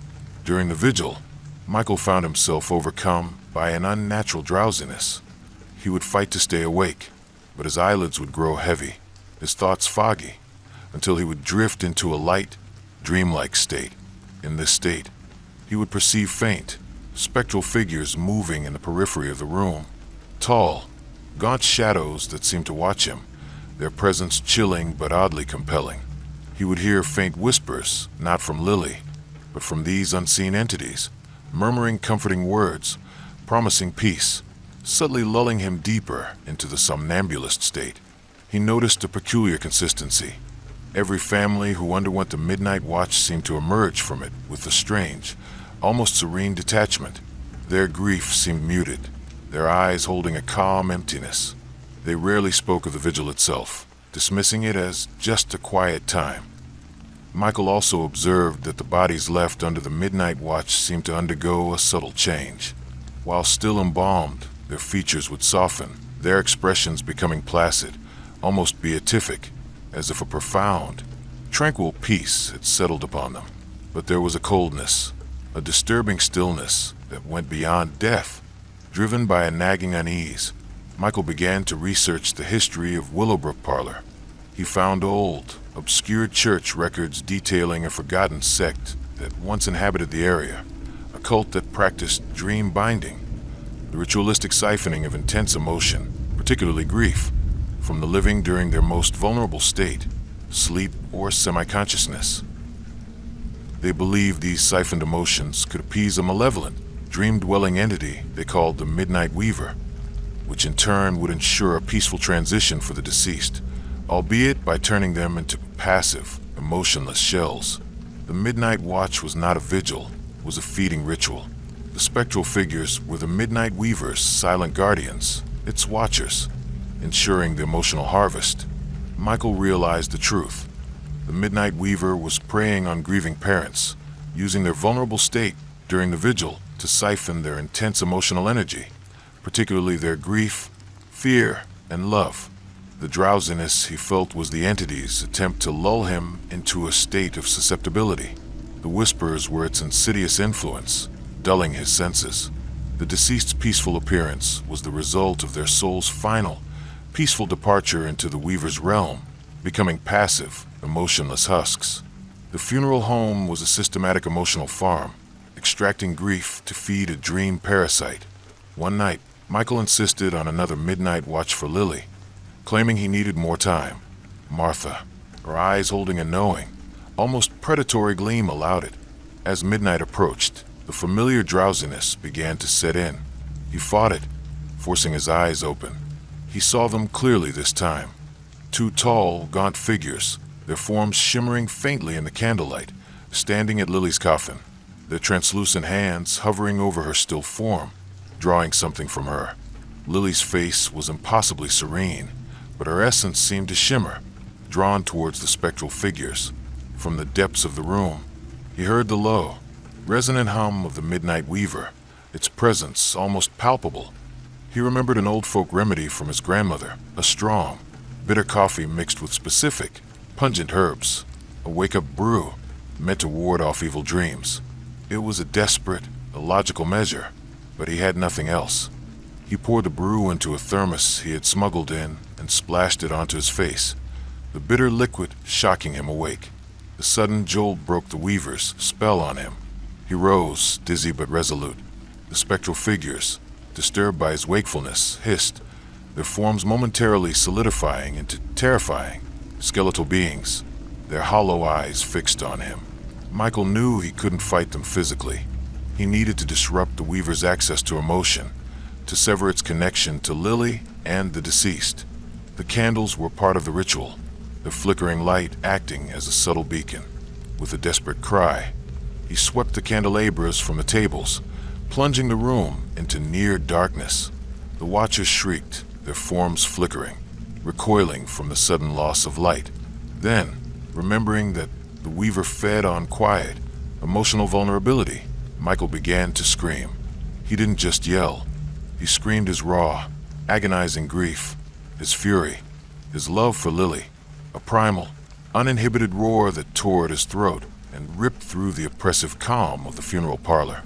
During the vigil, Michael found himself overcome by an unnatural drowsiness. He would fight to stay awake, but his eyelids would grow heavy, his thoughts foggy, until he would drift into a light, dreamlike state. In this state, he would perceive faint, spectral figures moving in the periphery of the room, tall, gaunt shadows that seemed to watch him, their presence chilling but oddly compelling. He would hear faint whispers, not from Lily, but from these unseen entities, murmuring comforting words, promising peace, subtly lulling him deeper into the somnambulist state. He noticed a peculiar consistency. Every family who underwent the midnight watch seemed to emerge from it with a strange, almost serene detachment. Their grief seemed muted, their eyes holding a calm emptiness. They rarely spoke of the vigil itself, dismissing it as just a quiet time. Michael also observed that the bodies left under the midnight watch seemed to undergo a subtle change. While still embalmed, their features would soften, their expressions becoming placid, almost beatific, as if a profound, tranquil peace had settled upon them. But there was a coldness, a disturbing stillness that went beyond death. Driven by a nagging unease, Michael began to research the history of Willowbrook Parlor. He found old, obscure church records detailing a forgotten sect that once inhabited the area, a cult that practiced dream binding, the ritualistic siphoning of intense emotion, particularly grief, from the living during their most vulnerable state, sleep or semi-consciousness. They believed these siphoned emotions could appease a malevolent, dream-dwelling entity they called the Midnight Weaver. which in turn would ensure a peaceful transition for the deceased, albeit by turning them into passive, emotionless shells. The midnight watch was not a vigil, it was a feeding ritual. The spectral figures were the midnight weaver's silent guardians, its watchers, ensuring the emotional harvest. Michael realized the truth. The midnight weaver was preying on grieving parents, using their vulnerable state during the vigil to siphon their intense emotional energy, particularly their grief, fear, and love. The drowsiness he felt was the entity's attempt to lull him into a state of susceptibility. The whispers were its insidious influence, dulling his senses. The deceased's peaceful appearance was the result of their soul's final, peaceful departure into the weaver's realm, becoming passive, emotionless husks. The funeral home was a systematic emotional farm, extracting grief to feed a dream parasite. One night, Michael insisted on another midnight watch for Lily, claiming he needed more time. Martha, her eyes holding a knowing, almost predatory gleam, allowed it. As midnight approached, the familiar drowsiness began to set in. He fought it, forcing his eyes open. He saw them clearly this time. Two tall, gaunt figures, their forms shimmering faintly in the candlelight, standing at Lily's coffin, their translucent hands hovering over her still form, drawing something from her. Lily's face was impossibly serene, but her essence seemed to shimmer, drawn towards the spectral figures. From the depths of the room, he heard the low, resonant hum of the midnight weaver, its presence almost palpable. He remembered an old folk remedy from his grandmother, a strong, bitter coffee mixed with specific, pungent herbs, a wake-up brew meant to ward off evil dreams. It was a desperate, illogical measure, but he had nothing else. He poured the brew into a thermos he had smuggled in and splashed it onto his face, the bitter liquid shocking him awake. The sudden jolt broke the weaver's spell on him. He rose, dizzy but resolute. The spectral figures, disturbed by his wakefulness, hissed, their forms momentarily solidifying into terrifying, skeletal beings, their hollow eyes fixed on him. Michael knew he couldn't fight them physically. He needed to disrupt the weaver's access to emotion, to sever its connection to Lily and the deceased. The candles were part of the ritual, the flickering light acting as a subtle beacon. With a desperate cry, he swept the candelabras from the tables, plunging the room into near darkness. The watchers shrieked, their forms flickering, recoiling from the sudden loss of light. Then, remembering that the weaver fed on quiet, emotional vulnerability, Michael began to scream. He didn't just yell. He screamed his raw, agonizing grief, his fury, his love for Lily, a primal, uninhibited roar that tore at his throat and ripped through the oppressive calm of the funeral parlor.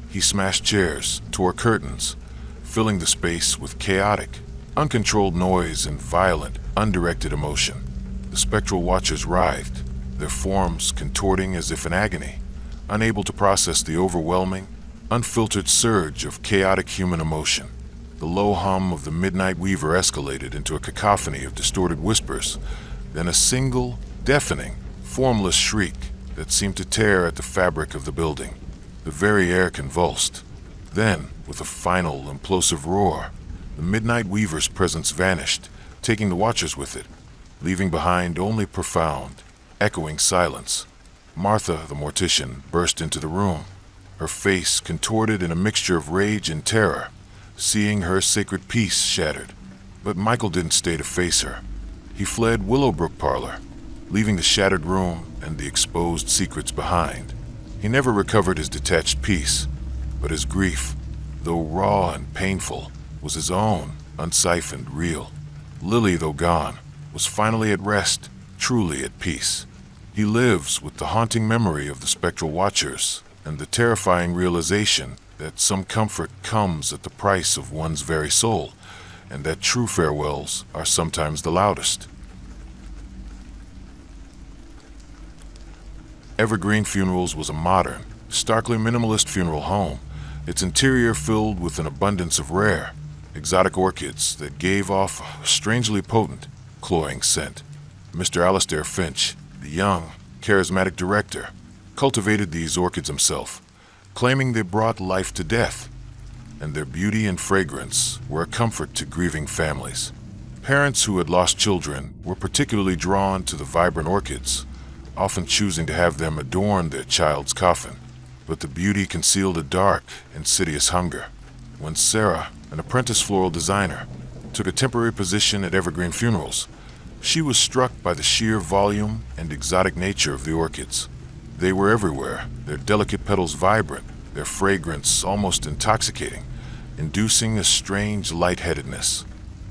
He smashed chairs, tore curtains, filling the space with chaotic, uncontrolled noise and violent, undirected emotion. The spectral watchers writhed, their forms contorting as if in agony, unable to process the overwhelming, unfiltered surge of chaotic human emotion. The low hum of the midnight weaver escalated into a cacophony of distorted whispers, then a single, deafening, formless shriek that seemed to tear at the fabric of the building. The very air convulsed. Then, with a final, implosive roar, the midnight weaver's presence vanished, taking the watchers with it, leaving behind only profound, echoing silence. Martha, the mortician, burst into the room, her face contorted in a mixture of rage and terror, seeing her sacred peace shattered. But Michael didn't stay to face her. He fled Willowbrook Parlor, leaving the shattered room and the exposed secrets behind. He never recovered his detached peace, but his grief, though raw and painful, was his own, unsiphoned, real. Lily, though gone, was finally at rest, truly at peace. He lives with the haunting memory of the spectral watchers and the terrifying realization that some comfort comes at the price of one's very soul, and that true farewells are sometimes the loudest. Evergreen Funerals was a modern, starkly minimalist funeral home, its interior filled with an abundance of rare, exotic orchids that gave off a strangely potent, cloying scent. Mr. Alastair Finch, the young, charismatic director, cultivated these orchids himself, claiming they brought life to death. and their beauty and fragrance were a comfort to grieving families. Parents who had lost children were particularly drawn to the vibrant orchids, often choosing to have them adorn their child's coffin. But the beauty concealed a dark, insidious hunger. When Sarah, an apprentice floral designer, took a temporary position at Evergreen Funerals, she was struck by the sheer volume and exotic nature of the orchids. They were everywhere, their delicate petals vibrant, their fragrance almost intoxicating, inducing a strange lightheadedness.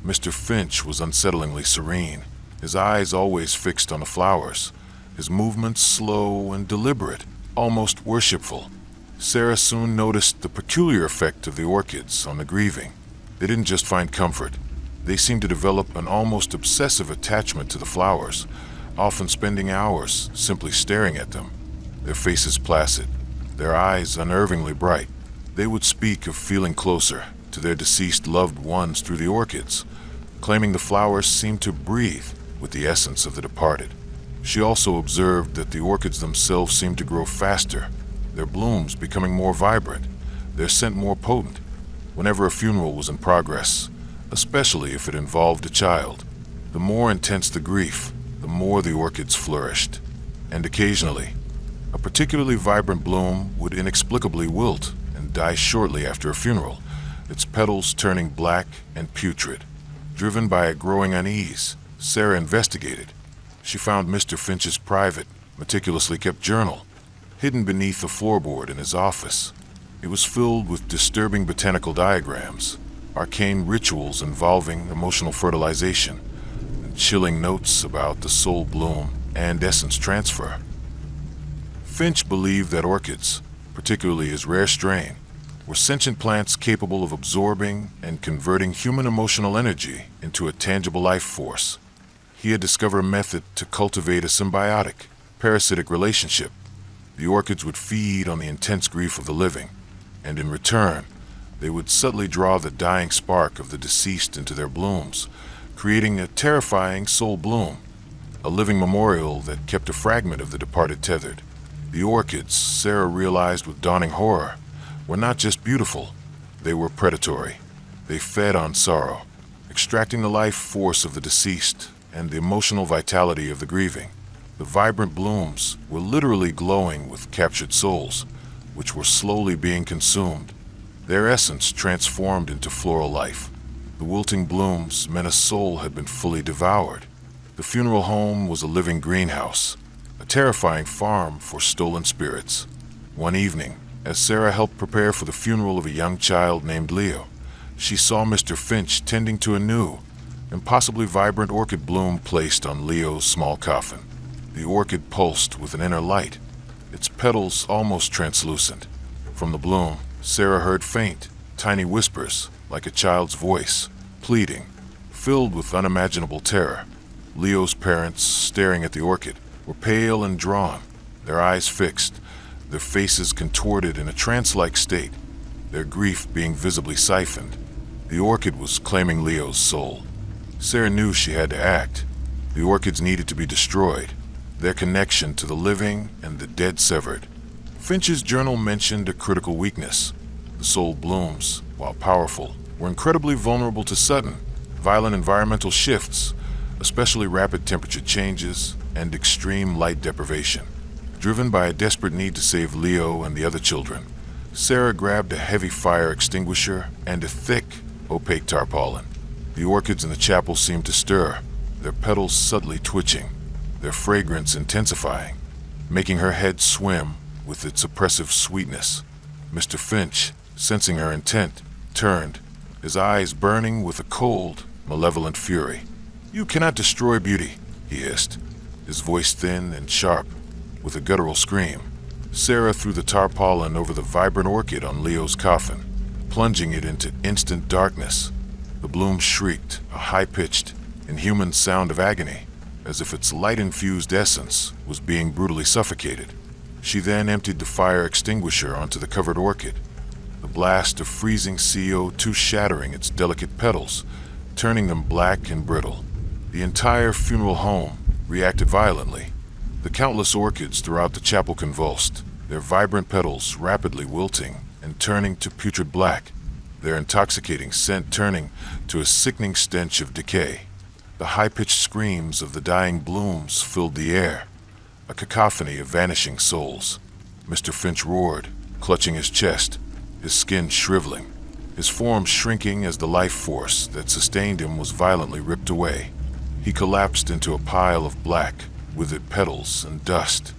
Mr. Finch was unsettlingly serene, his eyes always fixed on the flowers, his movements slow and deliberate, almost worshipful. Sarah soon noticed the peculiar effect of the orchids on the grieving. They didn't just find comfort. They seemed to develop an almost obsessive attachment to the flowers, often spending hours simply staring at them, their faces placid, their eyes unnervingly bright. They would speak of feeling closer to their deceased loved ones through the orchids, claiming the flowers seemed to breathe with the essence of the departed. She also observed that the orchids themselves seemed to grow faster, their blooms becoming more vibrant, their scent more potent. Whenever a funeral was in progress, especially if it involved a child, the more intense the grief, the more the orchids flourished. And occasionally, a particularly vibrant bloom would inexplicably wilt and die shortly after a funeral, its petals turning black and putrid. Driven by a growing unease, Sarah investigated. She found Mr. Finch's private, meticulously kept journal, hidden beneath the floorboard in his office. It was filled with disturbing botanical diagrams, arcane rituals involving emotional fertilization, and chilling notes about the soul bloom and essence transfer. Finch believed that orchids, particularly his rare strain, were sentient plants capable of absorbing and converting human emotional energy into a tangible life force. He had discovered a method to cultivate a symbiotic, parasitic relationship. The orchids would feed on the intense grief of the living, and in return, they would subtly draw the dying spark of the deceased into their blooms, creating a terrifying soul bloom, a living memorial that kept a fragment of the departed tethered. The orchids, Sarah realized with dawning horror, were not just beautiful, they were predatory. They fed on sorrow, extracting the life force of the deceased and the emotional vitality of the grieving. The vibrant blooms were literally glowing with captured souls, which were slowly being consumed, their essence transformed into floral life. The wilting blooms meant a soul had been fully devoured. The funeral home was a living greenhouse, a terrifying farm for stolen spirits. One evening, as Sarah helped prepare for the funeral of a young child named Leo, she saw Mr. Finch tending to a new, impossibly vibrant orchid bloom placed on Leo's small coffin. The orchid pulsed with an inner light, its petals almost translucent. From the bloom, Sarah heard faint, tiny whispers, like a child's voice, pleading, filled with unimaginable terror. Leo's parents, staring at the orchid, were pale and drawn, their eyes fixed, their faces contorted in a trance-like state, their grief being visibly siphoned. The orchid was claiming Leo's soul. Sarah knew she had to act. The orchids needed to be destroyed, their connection to the living and the dead severed. Finch's journal mentioned a critical weakness. The soul blooms, while powerful, were incredibly vulnerable to sudden, violent environmental shifts, especially rapid temperature changes and extreme light deprivation. Driven by a desperate need to save Leo and the other children, Sarah grabbed a heavy fire extinguisher and a thick, opaque tarpaulin. The orchids in the chapel seemed to stir, their petals subtly twitching, their fragrance intensifying, making her head swim with its oppressive sweetness. Mr. Finch, sensing her intent, turned, his eyes burning with a cold, malevolent fury. "You cannot destroy beauty," he hissed, his voice thin and sharp. With a guttural scream, Sarah threw the tarpaulin over the vibrant orchid on Leo's coffin, plunging it into instant darkness. The bloom shrieked, a high-pitched, inhuman sound of agony, as if its light-infused essence was being brutally suffocated. She then emptied the fire extinguisher onto the covered orchid, the blast of freezing CO2 shattering its delicate petals, turning them black and brittle. The entire funeral home reacted violently. The countless orchids throughout the chapel convulsed, their vibrant petals rapidly wilting and turning to putrid black. their intoxicating scent turning to a sickening stench of decay. The high-pitched screams of the dying blooms filled the air, a cacophony of vanishing souls. Mr. Finch roared, clutching his chest, his skin shriveling, his form shrinking as the life force that sustained him was violently ripped away. He collapsed into a pile of black, withered petals and dust.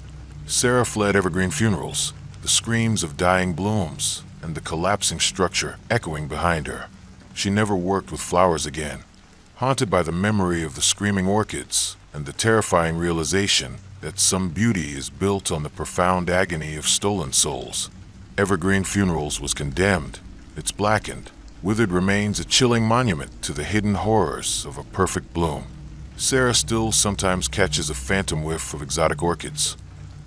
Sarah fled Evergreen Funerals, the screams of dying blooms and the collapsing structure echoing behind her. She never worked with flowers again, haunted by the memory of the screaming orchids and the terrifying realization that some beauty is built on the profound agony of stolen souls. Evergreen Funerals was condemned, its blackened, withered remains a chilling monument to the hidden horrors of a perfect bloom. Sarah still sometimes catches a phantom whiff of exotic orchids,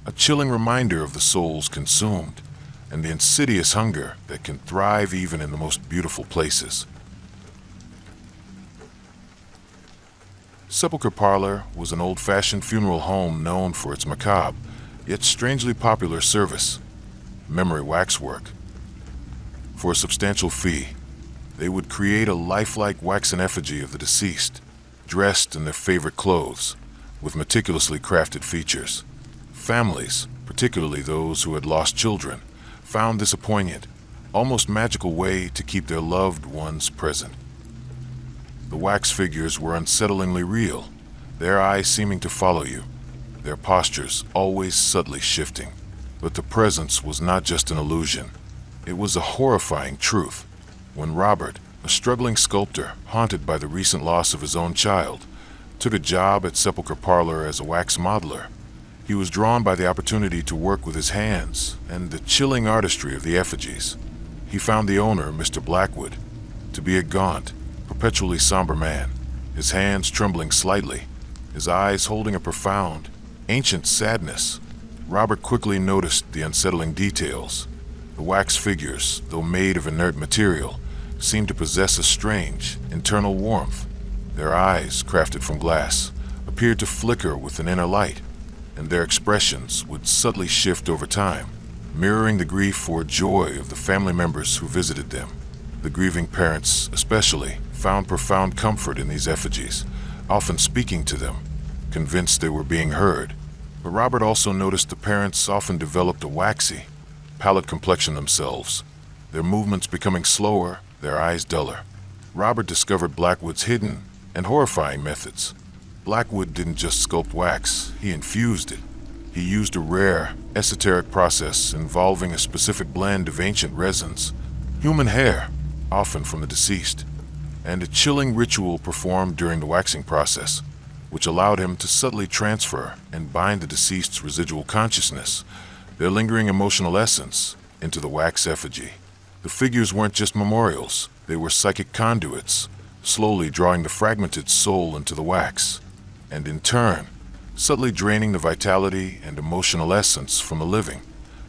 a chilling reminder of the souls consumed and the insidious hunger that can thrive even in the most beautiful places. Sepulchre Parlor was an old-fashioned funeral home known for its macabre, yet strangely popular service, memory waxwork. For a substantial fee, they would create a lifelike waxen effigy of the deceased, dressed in their favorite clothes, with meticulously crafted features. Families, particularly those who had lost children, found this a poignant, almost magical way to keep their loved ones present. The wax figures were unsettlingly real, their eyes seeming to follow you, their postures always subtly shifting. But the presence was not just an illusion. It was a horrifying truth. When Robert, a struggling sculptor haunted by the recent loss of his own child, took a job at Sepulchre Parlor as a wax modeler, he was drawn by the opportunity to work with his hands and the chilling artistry of the effigies. He found the owner, Mr. Blackwood, to be a gaunt, perpetually somber man, his hands trembling slightly, his eyes holding a profound, ancient sadness. Robert quickly noticed the unsettling details. The wax figures, though made of inert material, seemed to possess a strange, internal warmth. Their eyes, crafted from glass, appeared to flicker with an inner light, and their expressions would subtly shift over time, mirroring the grief or joy of the family members who visited them. The grieving parents, especially, found profound comfort in these effigies, often speaking to them, convinced they were being heard. But Robert also noticed the parents often developed a waxy, pallid complexion themselves, their movements becoming slower, their eyes duller. Robert discovered Blackwood's hidden and horrifying methods. Blackwood didn't just sculpt wax, he infused it. He used a rare, esoteric process involving a specific blend of ancient resins, human hair, often from the deceased, and a chilling ritual performed during the waxing process, which allowed him to subtly transfer and bind the deceased's residual consciousness, their lingering emotional essence, into the wax effigy. The figures weren't just memorials, they were psychic conduits, slowly drawing the fragmented soul into the wax, and in turn, subtly draining the vitality and emotional essence from the living,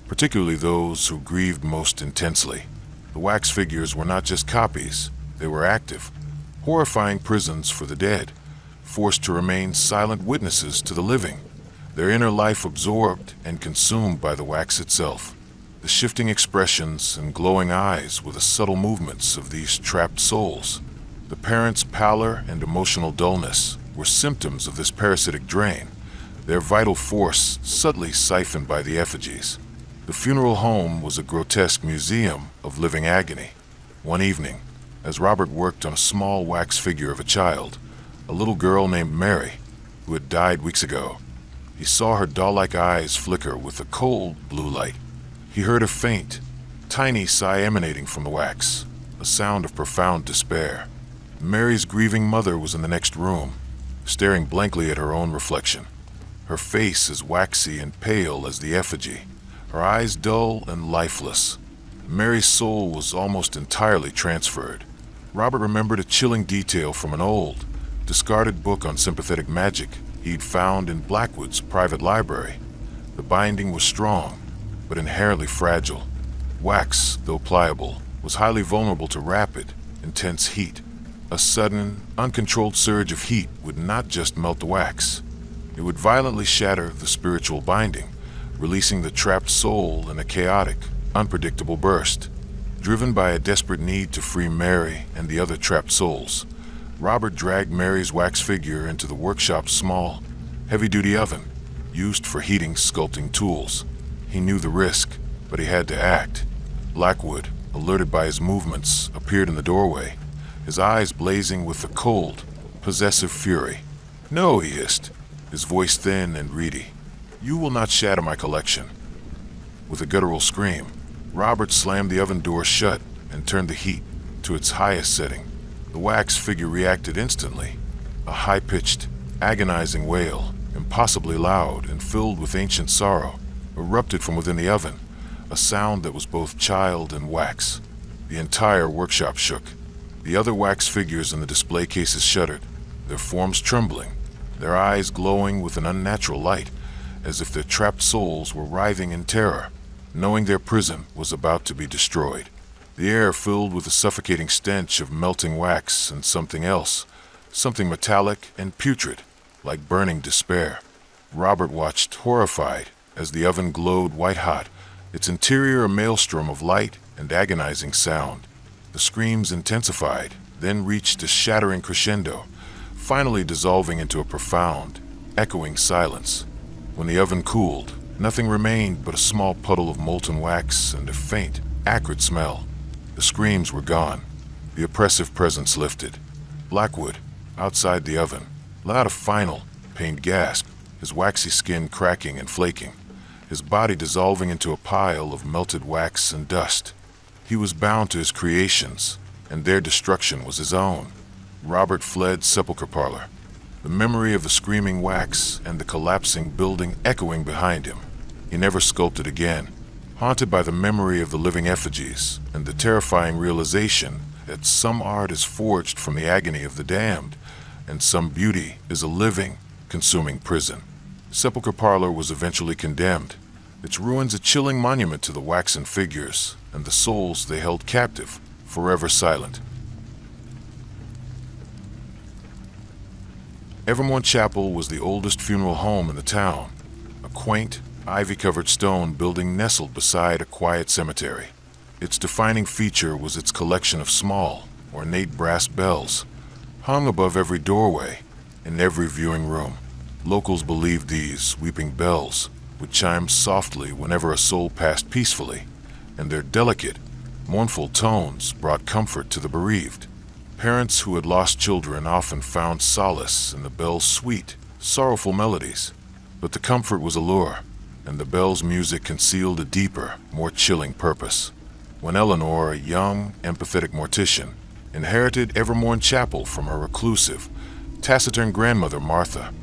particularly those who grieved most intensely. The wax figures were not just copies, they were active, horrifying prisons for the dead, forced to remain silent witnesses to the living, their inner life absorbed and consumed by the wax itself. The shifting expressions and glowing eyes were the subtle movements of these trapped souls. The parents' pallor and emotional dullness were symptoms of this parasitic drain, their vital force subtly siphoned by the effigies. The funeral home was a grotesque museum of living agony. One evening, as Robert worked on a small wax figure of a child, a little girl named Mary, who had died weeks ago, he saw her doll-like eyes flicker with a cold blue light. He heard a faint, tiny sigh emanating from the wax, a sound of profound despair. Mary's grieving mother was in the next room, staring blankly at her own reflection, her face as waxy and pale as the effigy, her eyes dull and lifeless. Mary's soul was almost entirely transferred. Robert remembered a chilling detail from an old, discarded book on sympathetic magic he'd found in Blackwood's private library. The binding was strong, but inherently fragile. Wax, though pliable, was highly vulnerable to rapid, intense heat. A sudden, uncontrolled surge of heat would not just melt the wax. It would violently shatter the spiritual binding, releasing the trapped soul in a chaotic, unpredictable burst. Driven by a desperate need to free Mary and the other trapped souls, Robert dragged Mary's wax figure into the workshop's small, heavy-duty oven, used for heating sculpting tools. He knew the risk, but he had to act. Blackwood, alerted by his movements, appeared in the doorway, his eyes blazing with a cold, possessive fury. "No," he hissed, his voice thin and reedy. "You will not shatter my collection." With a guttural scream, Robert slammed the oven door shut and turned the heat to its highest setting. The wax figure reacted instantly. A high-pitched, agonizing wail, impossibly loud and filled with ancient sorrow, erupted from within the oven, a sound that was both child and wax. The entire workshop shook. The other wax figures in the display cases shuddered, their forms trembling, their eyes glowing with an unnatural light, as if their trapped souls were writhing in terror, knowing their prison was about to be destroyed. The air filled with a suffocating stench of melting wax and something else, something metallic and putrid, like burning despair. Robert watched, horrified, as the oven glowed white-hot, its interior a maelstrom of light and agonizing sound. The screams intensified, then reached a shattering crescendo, finally dissolving into a profound, echoing silence. When the oven cooled, nothing remained but a small puddle of molten wax and a faint, acrid smell. The screams were gone. The oppressive presence lifted. Blackwood, outside the oven, let out a final, pained gasp, his waxy skin cracking and flaking, his body dissolving into a pile of melted wax and dust. He was bound to his creations, and their destruction was his own. Robert fled Sepulchre Parlor, the memory of the screaming wax and the collapsing building echoing behind him. He never sculpted again, haunted by the memory of the living effigies and the terrifying realization that some art is forged from the agony of the damned, and some beauty is a living, consuming prison. Sepulchre Parlor was eventually condemned, its ruins a chilling monument to the waxen figures and the souls they held captive, forever silent. Evermore Chapel was the oldest funeral home in the town, a quaint, ivy-covered stone building nestled beside a quiet cemetery. Its defining feature was its collection of small, ornate brass bells, hung above every doorway, in every viewing room. Locals believed these weeping bells would chime softly whenever a soul passed peacefully, and their delicate, mournful tones brought comfort to the bereaved. Parents who had lost children often found solace in the bell's sweet, sorrowful melodies, but the comfort was a lure, and the bell's music concealed a deeper, more chilling purpose. When Eleanor, a young, empathetic mortician, inherited Evermore Chapel from her reclusive, taciturn grandmother Martha,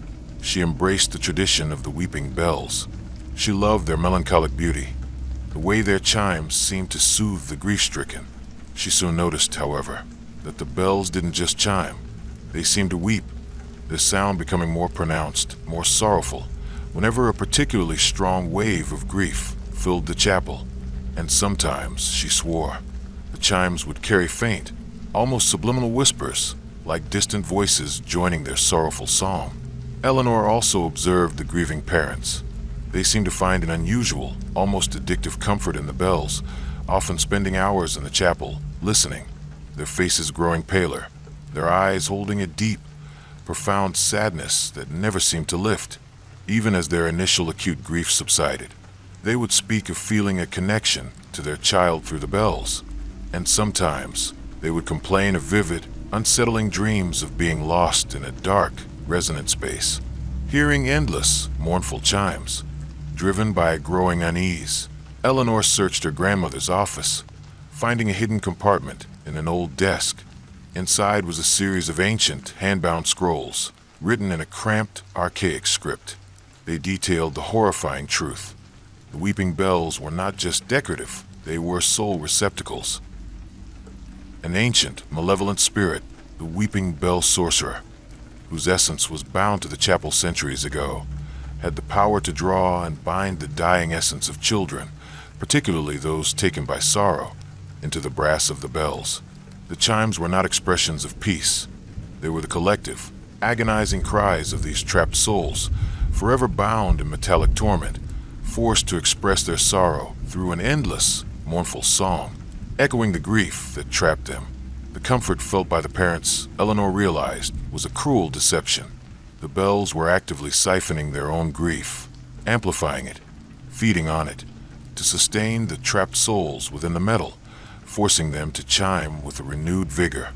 she embraced the tradition of the weeping bells. She loved their melancholic beauty, the way their chimes seemed to soothe the grief-stricken. She soon noticed, however, that the bells didn't just chime, they seemed to weep, their sound becoming more pronounced, more sorrowful, whenever a particularly strong wave of grief filled the chapel. And sometimes, she swore, the chimes would carry faint, almost subliminal whispers, like distant voices joining their sorrowful song. Eleanor also observed the grieving parents. They seemed to find an unusual, almost addictive comfort in the bells, often spending hours in the chapel, listening, their faces growing paler, their eyes holding a deep, profound sadness that never seemed to lift. Even as their initial acute grief subsided, they would speak of feeling a connection to their child through the bells, and sometimes they would complain of vivid, unsettling dreams of being lost in a dark, resonant space, hearing endless, mournful chimes. Driven by a growing unease, Eleanor searched her grandmother's office, finding a hidden compartment in an old desk. Inside was a series of ancient, hand-bound scrolls, written in a cramped, archaic script. They detailed the horrifying truth. The weeping bells were not just decorative, they were soul receptacles. An ancient, malevolent spirit, the weeping bell sorcerer, whose essence was bound to the chapel centuries ago, had the power to draw and bind the dying essence of children, particularly those taken by sorrow, into the brass of the bells. The chimes were not expressions of peace. They were the collective, agonizing cries of these trapped souls, forever bound in metallic torment, forced to express their sorrow through an endless, mournful song. echoing the grief that trapped them. The comfort felt by the parents, Eleanor realized, was a cruel deception. The bells were actively siphoning their own grief, amplifying it, feeding on it, to sustain the trapped souls within the metal, forcing them to chime with a renewed vigor.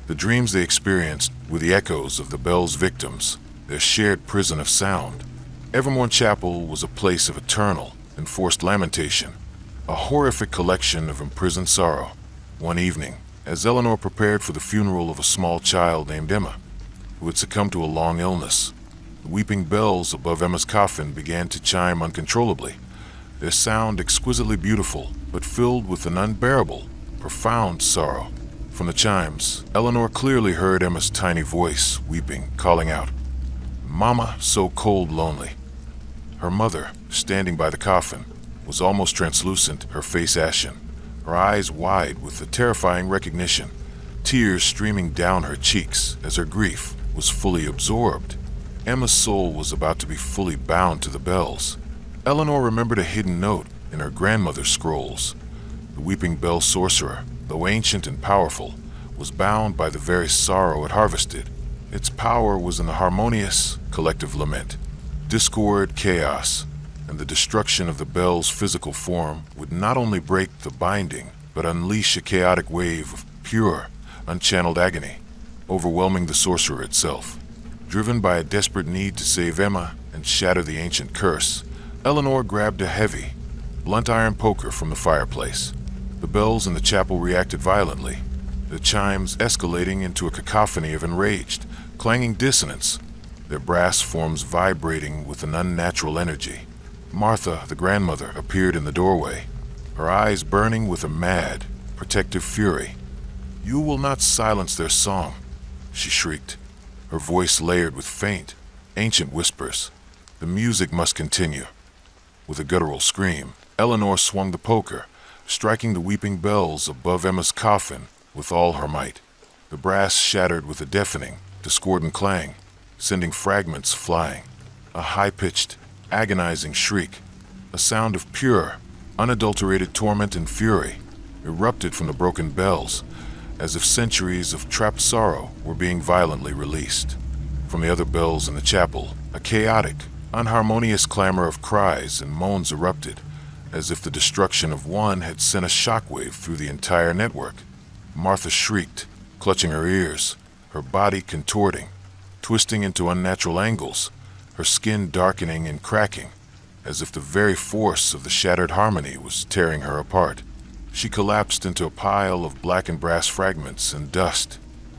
The dreams they experienced were the echoes of the bells' victims, their shared prison of sound. Evermore Chapel was a place of eternal, enforced lamentation, a horrific collection of imprisoned sorrow. One evening, as Eleanor prepared for the funeral of a small child named Emma, who had succumbed to a long illness, the weeping bells above Emma's coffin began to chime uncontrollably, their sound exquisitely beautiful, but filled with an unbearable, profound sorrow. From the chimes, Eleanor clearly heard Emma's tiny voice, weeping, calling out, "Mama, so cold, lonely." Her mother, standing by the coffin, was almost translucent, her face ashen, her eyes wide with the terrifying recognition, tears streaming down her cheeks as her grief was fully absorbed. Emma's soul was about to be fully bound to the bells. Eleanor remembered a hidden note in her grandmother's scrolls. The weeping bell sorcerer, though ancient and powerful, was bound by the very sorrow it harvested. Its power was in the harmonious, collective lament. Discord, chaos, and the destruction of the bell's physical form would not only break the binding, but unleash a chaotic wave of pure, unchanneled agony, overwhelming the sorcerer itself. Driven by a desperate need to save Emma and shatter the ancient curse, Eleanor grabbed a heavy, blunt iron poker from the fireplace. The bells in the chapel reacted violently, the chimes escalating into a cacophony of enraged, clanging dissonance, their brass forms vibrating with an unnatural energy. Martha, the grandmother, appeared in the doorway, her eyes burning with a mad, protective fury. "You will not silence their song," she shrieked, her voice layered with faint, ancient whispers. "The music must continue." With a guttural scream, Eleanor swung the poker, striking the weeping bells above Emma's coffin with all her might. The brass shattered with a deafening, discordant clang, sending fragments flying. A high-pitched, agonizing shriek, a sound of pure, unadulterated torment and fury, erupted from the broken bells, as if centuries of trapped sorrow were being violently released. From the other bells in the chapel, a chaotic, unharmonious clamor of cries and moans erupted, as if the destruction of one had sent a shockwave through the entire network. Martha shrieked, clutching her ears, her body contorting, twisting into unnatural angles, her skin darkening and cracking, as if the very force of the shattered harmony was tearing her apart. She collapsed into a pile of blackened brass fragments and dust.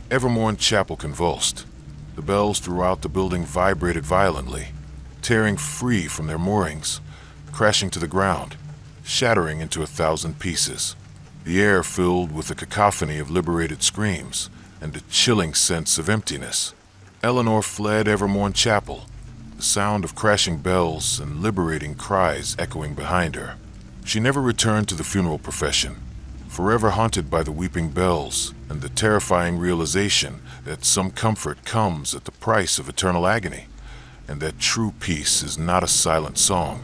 Evermore Chapel convulsed. The bells throughout the building vibrated violently, tearing free from their moorings, crashing to the ground, shattering into 1,000 pieces. The air filled with a cacophony of liberated screams and a chilling sense of emptiness. Eleanor fled Evermore Chapel, the sound of crashing bells and liberating cries echoing behind her. She never returned to the funeral profession, forever haunted by the weeping bells and the terrifying realization that some comfort comes at the price of eternal agony, and that true peace is not a silent song,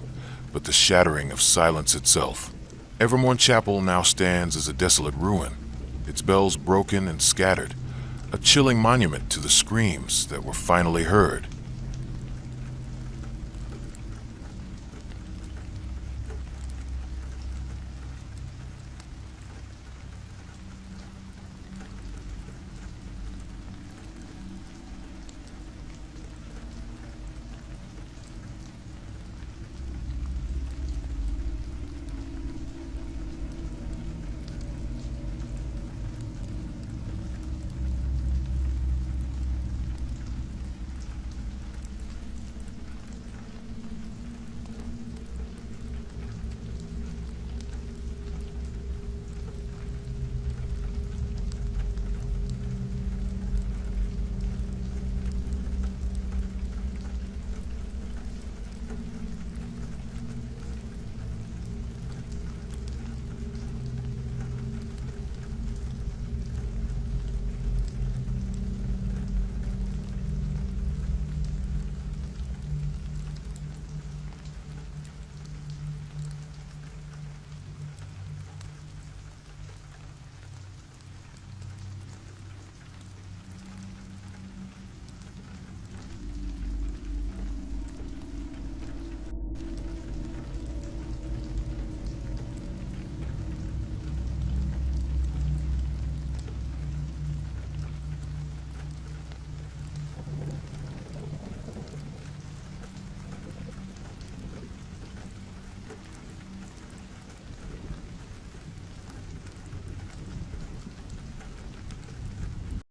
but the shattering of silence itself. Evermore Chapel now stands as a desolate ruin, its bells broken and scattered, a chilling monument to the screams that were finally heard.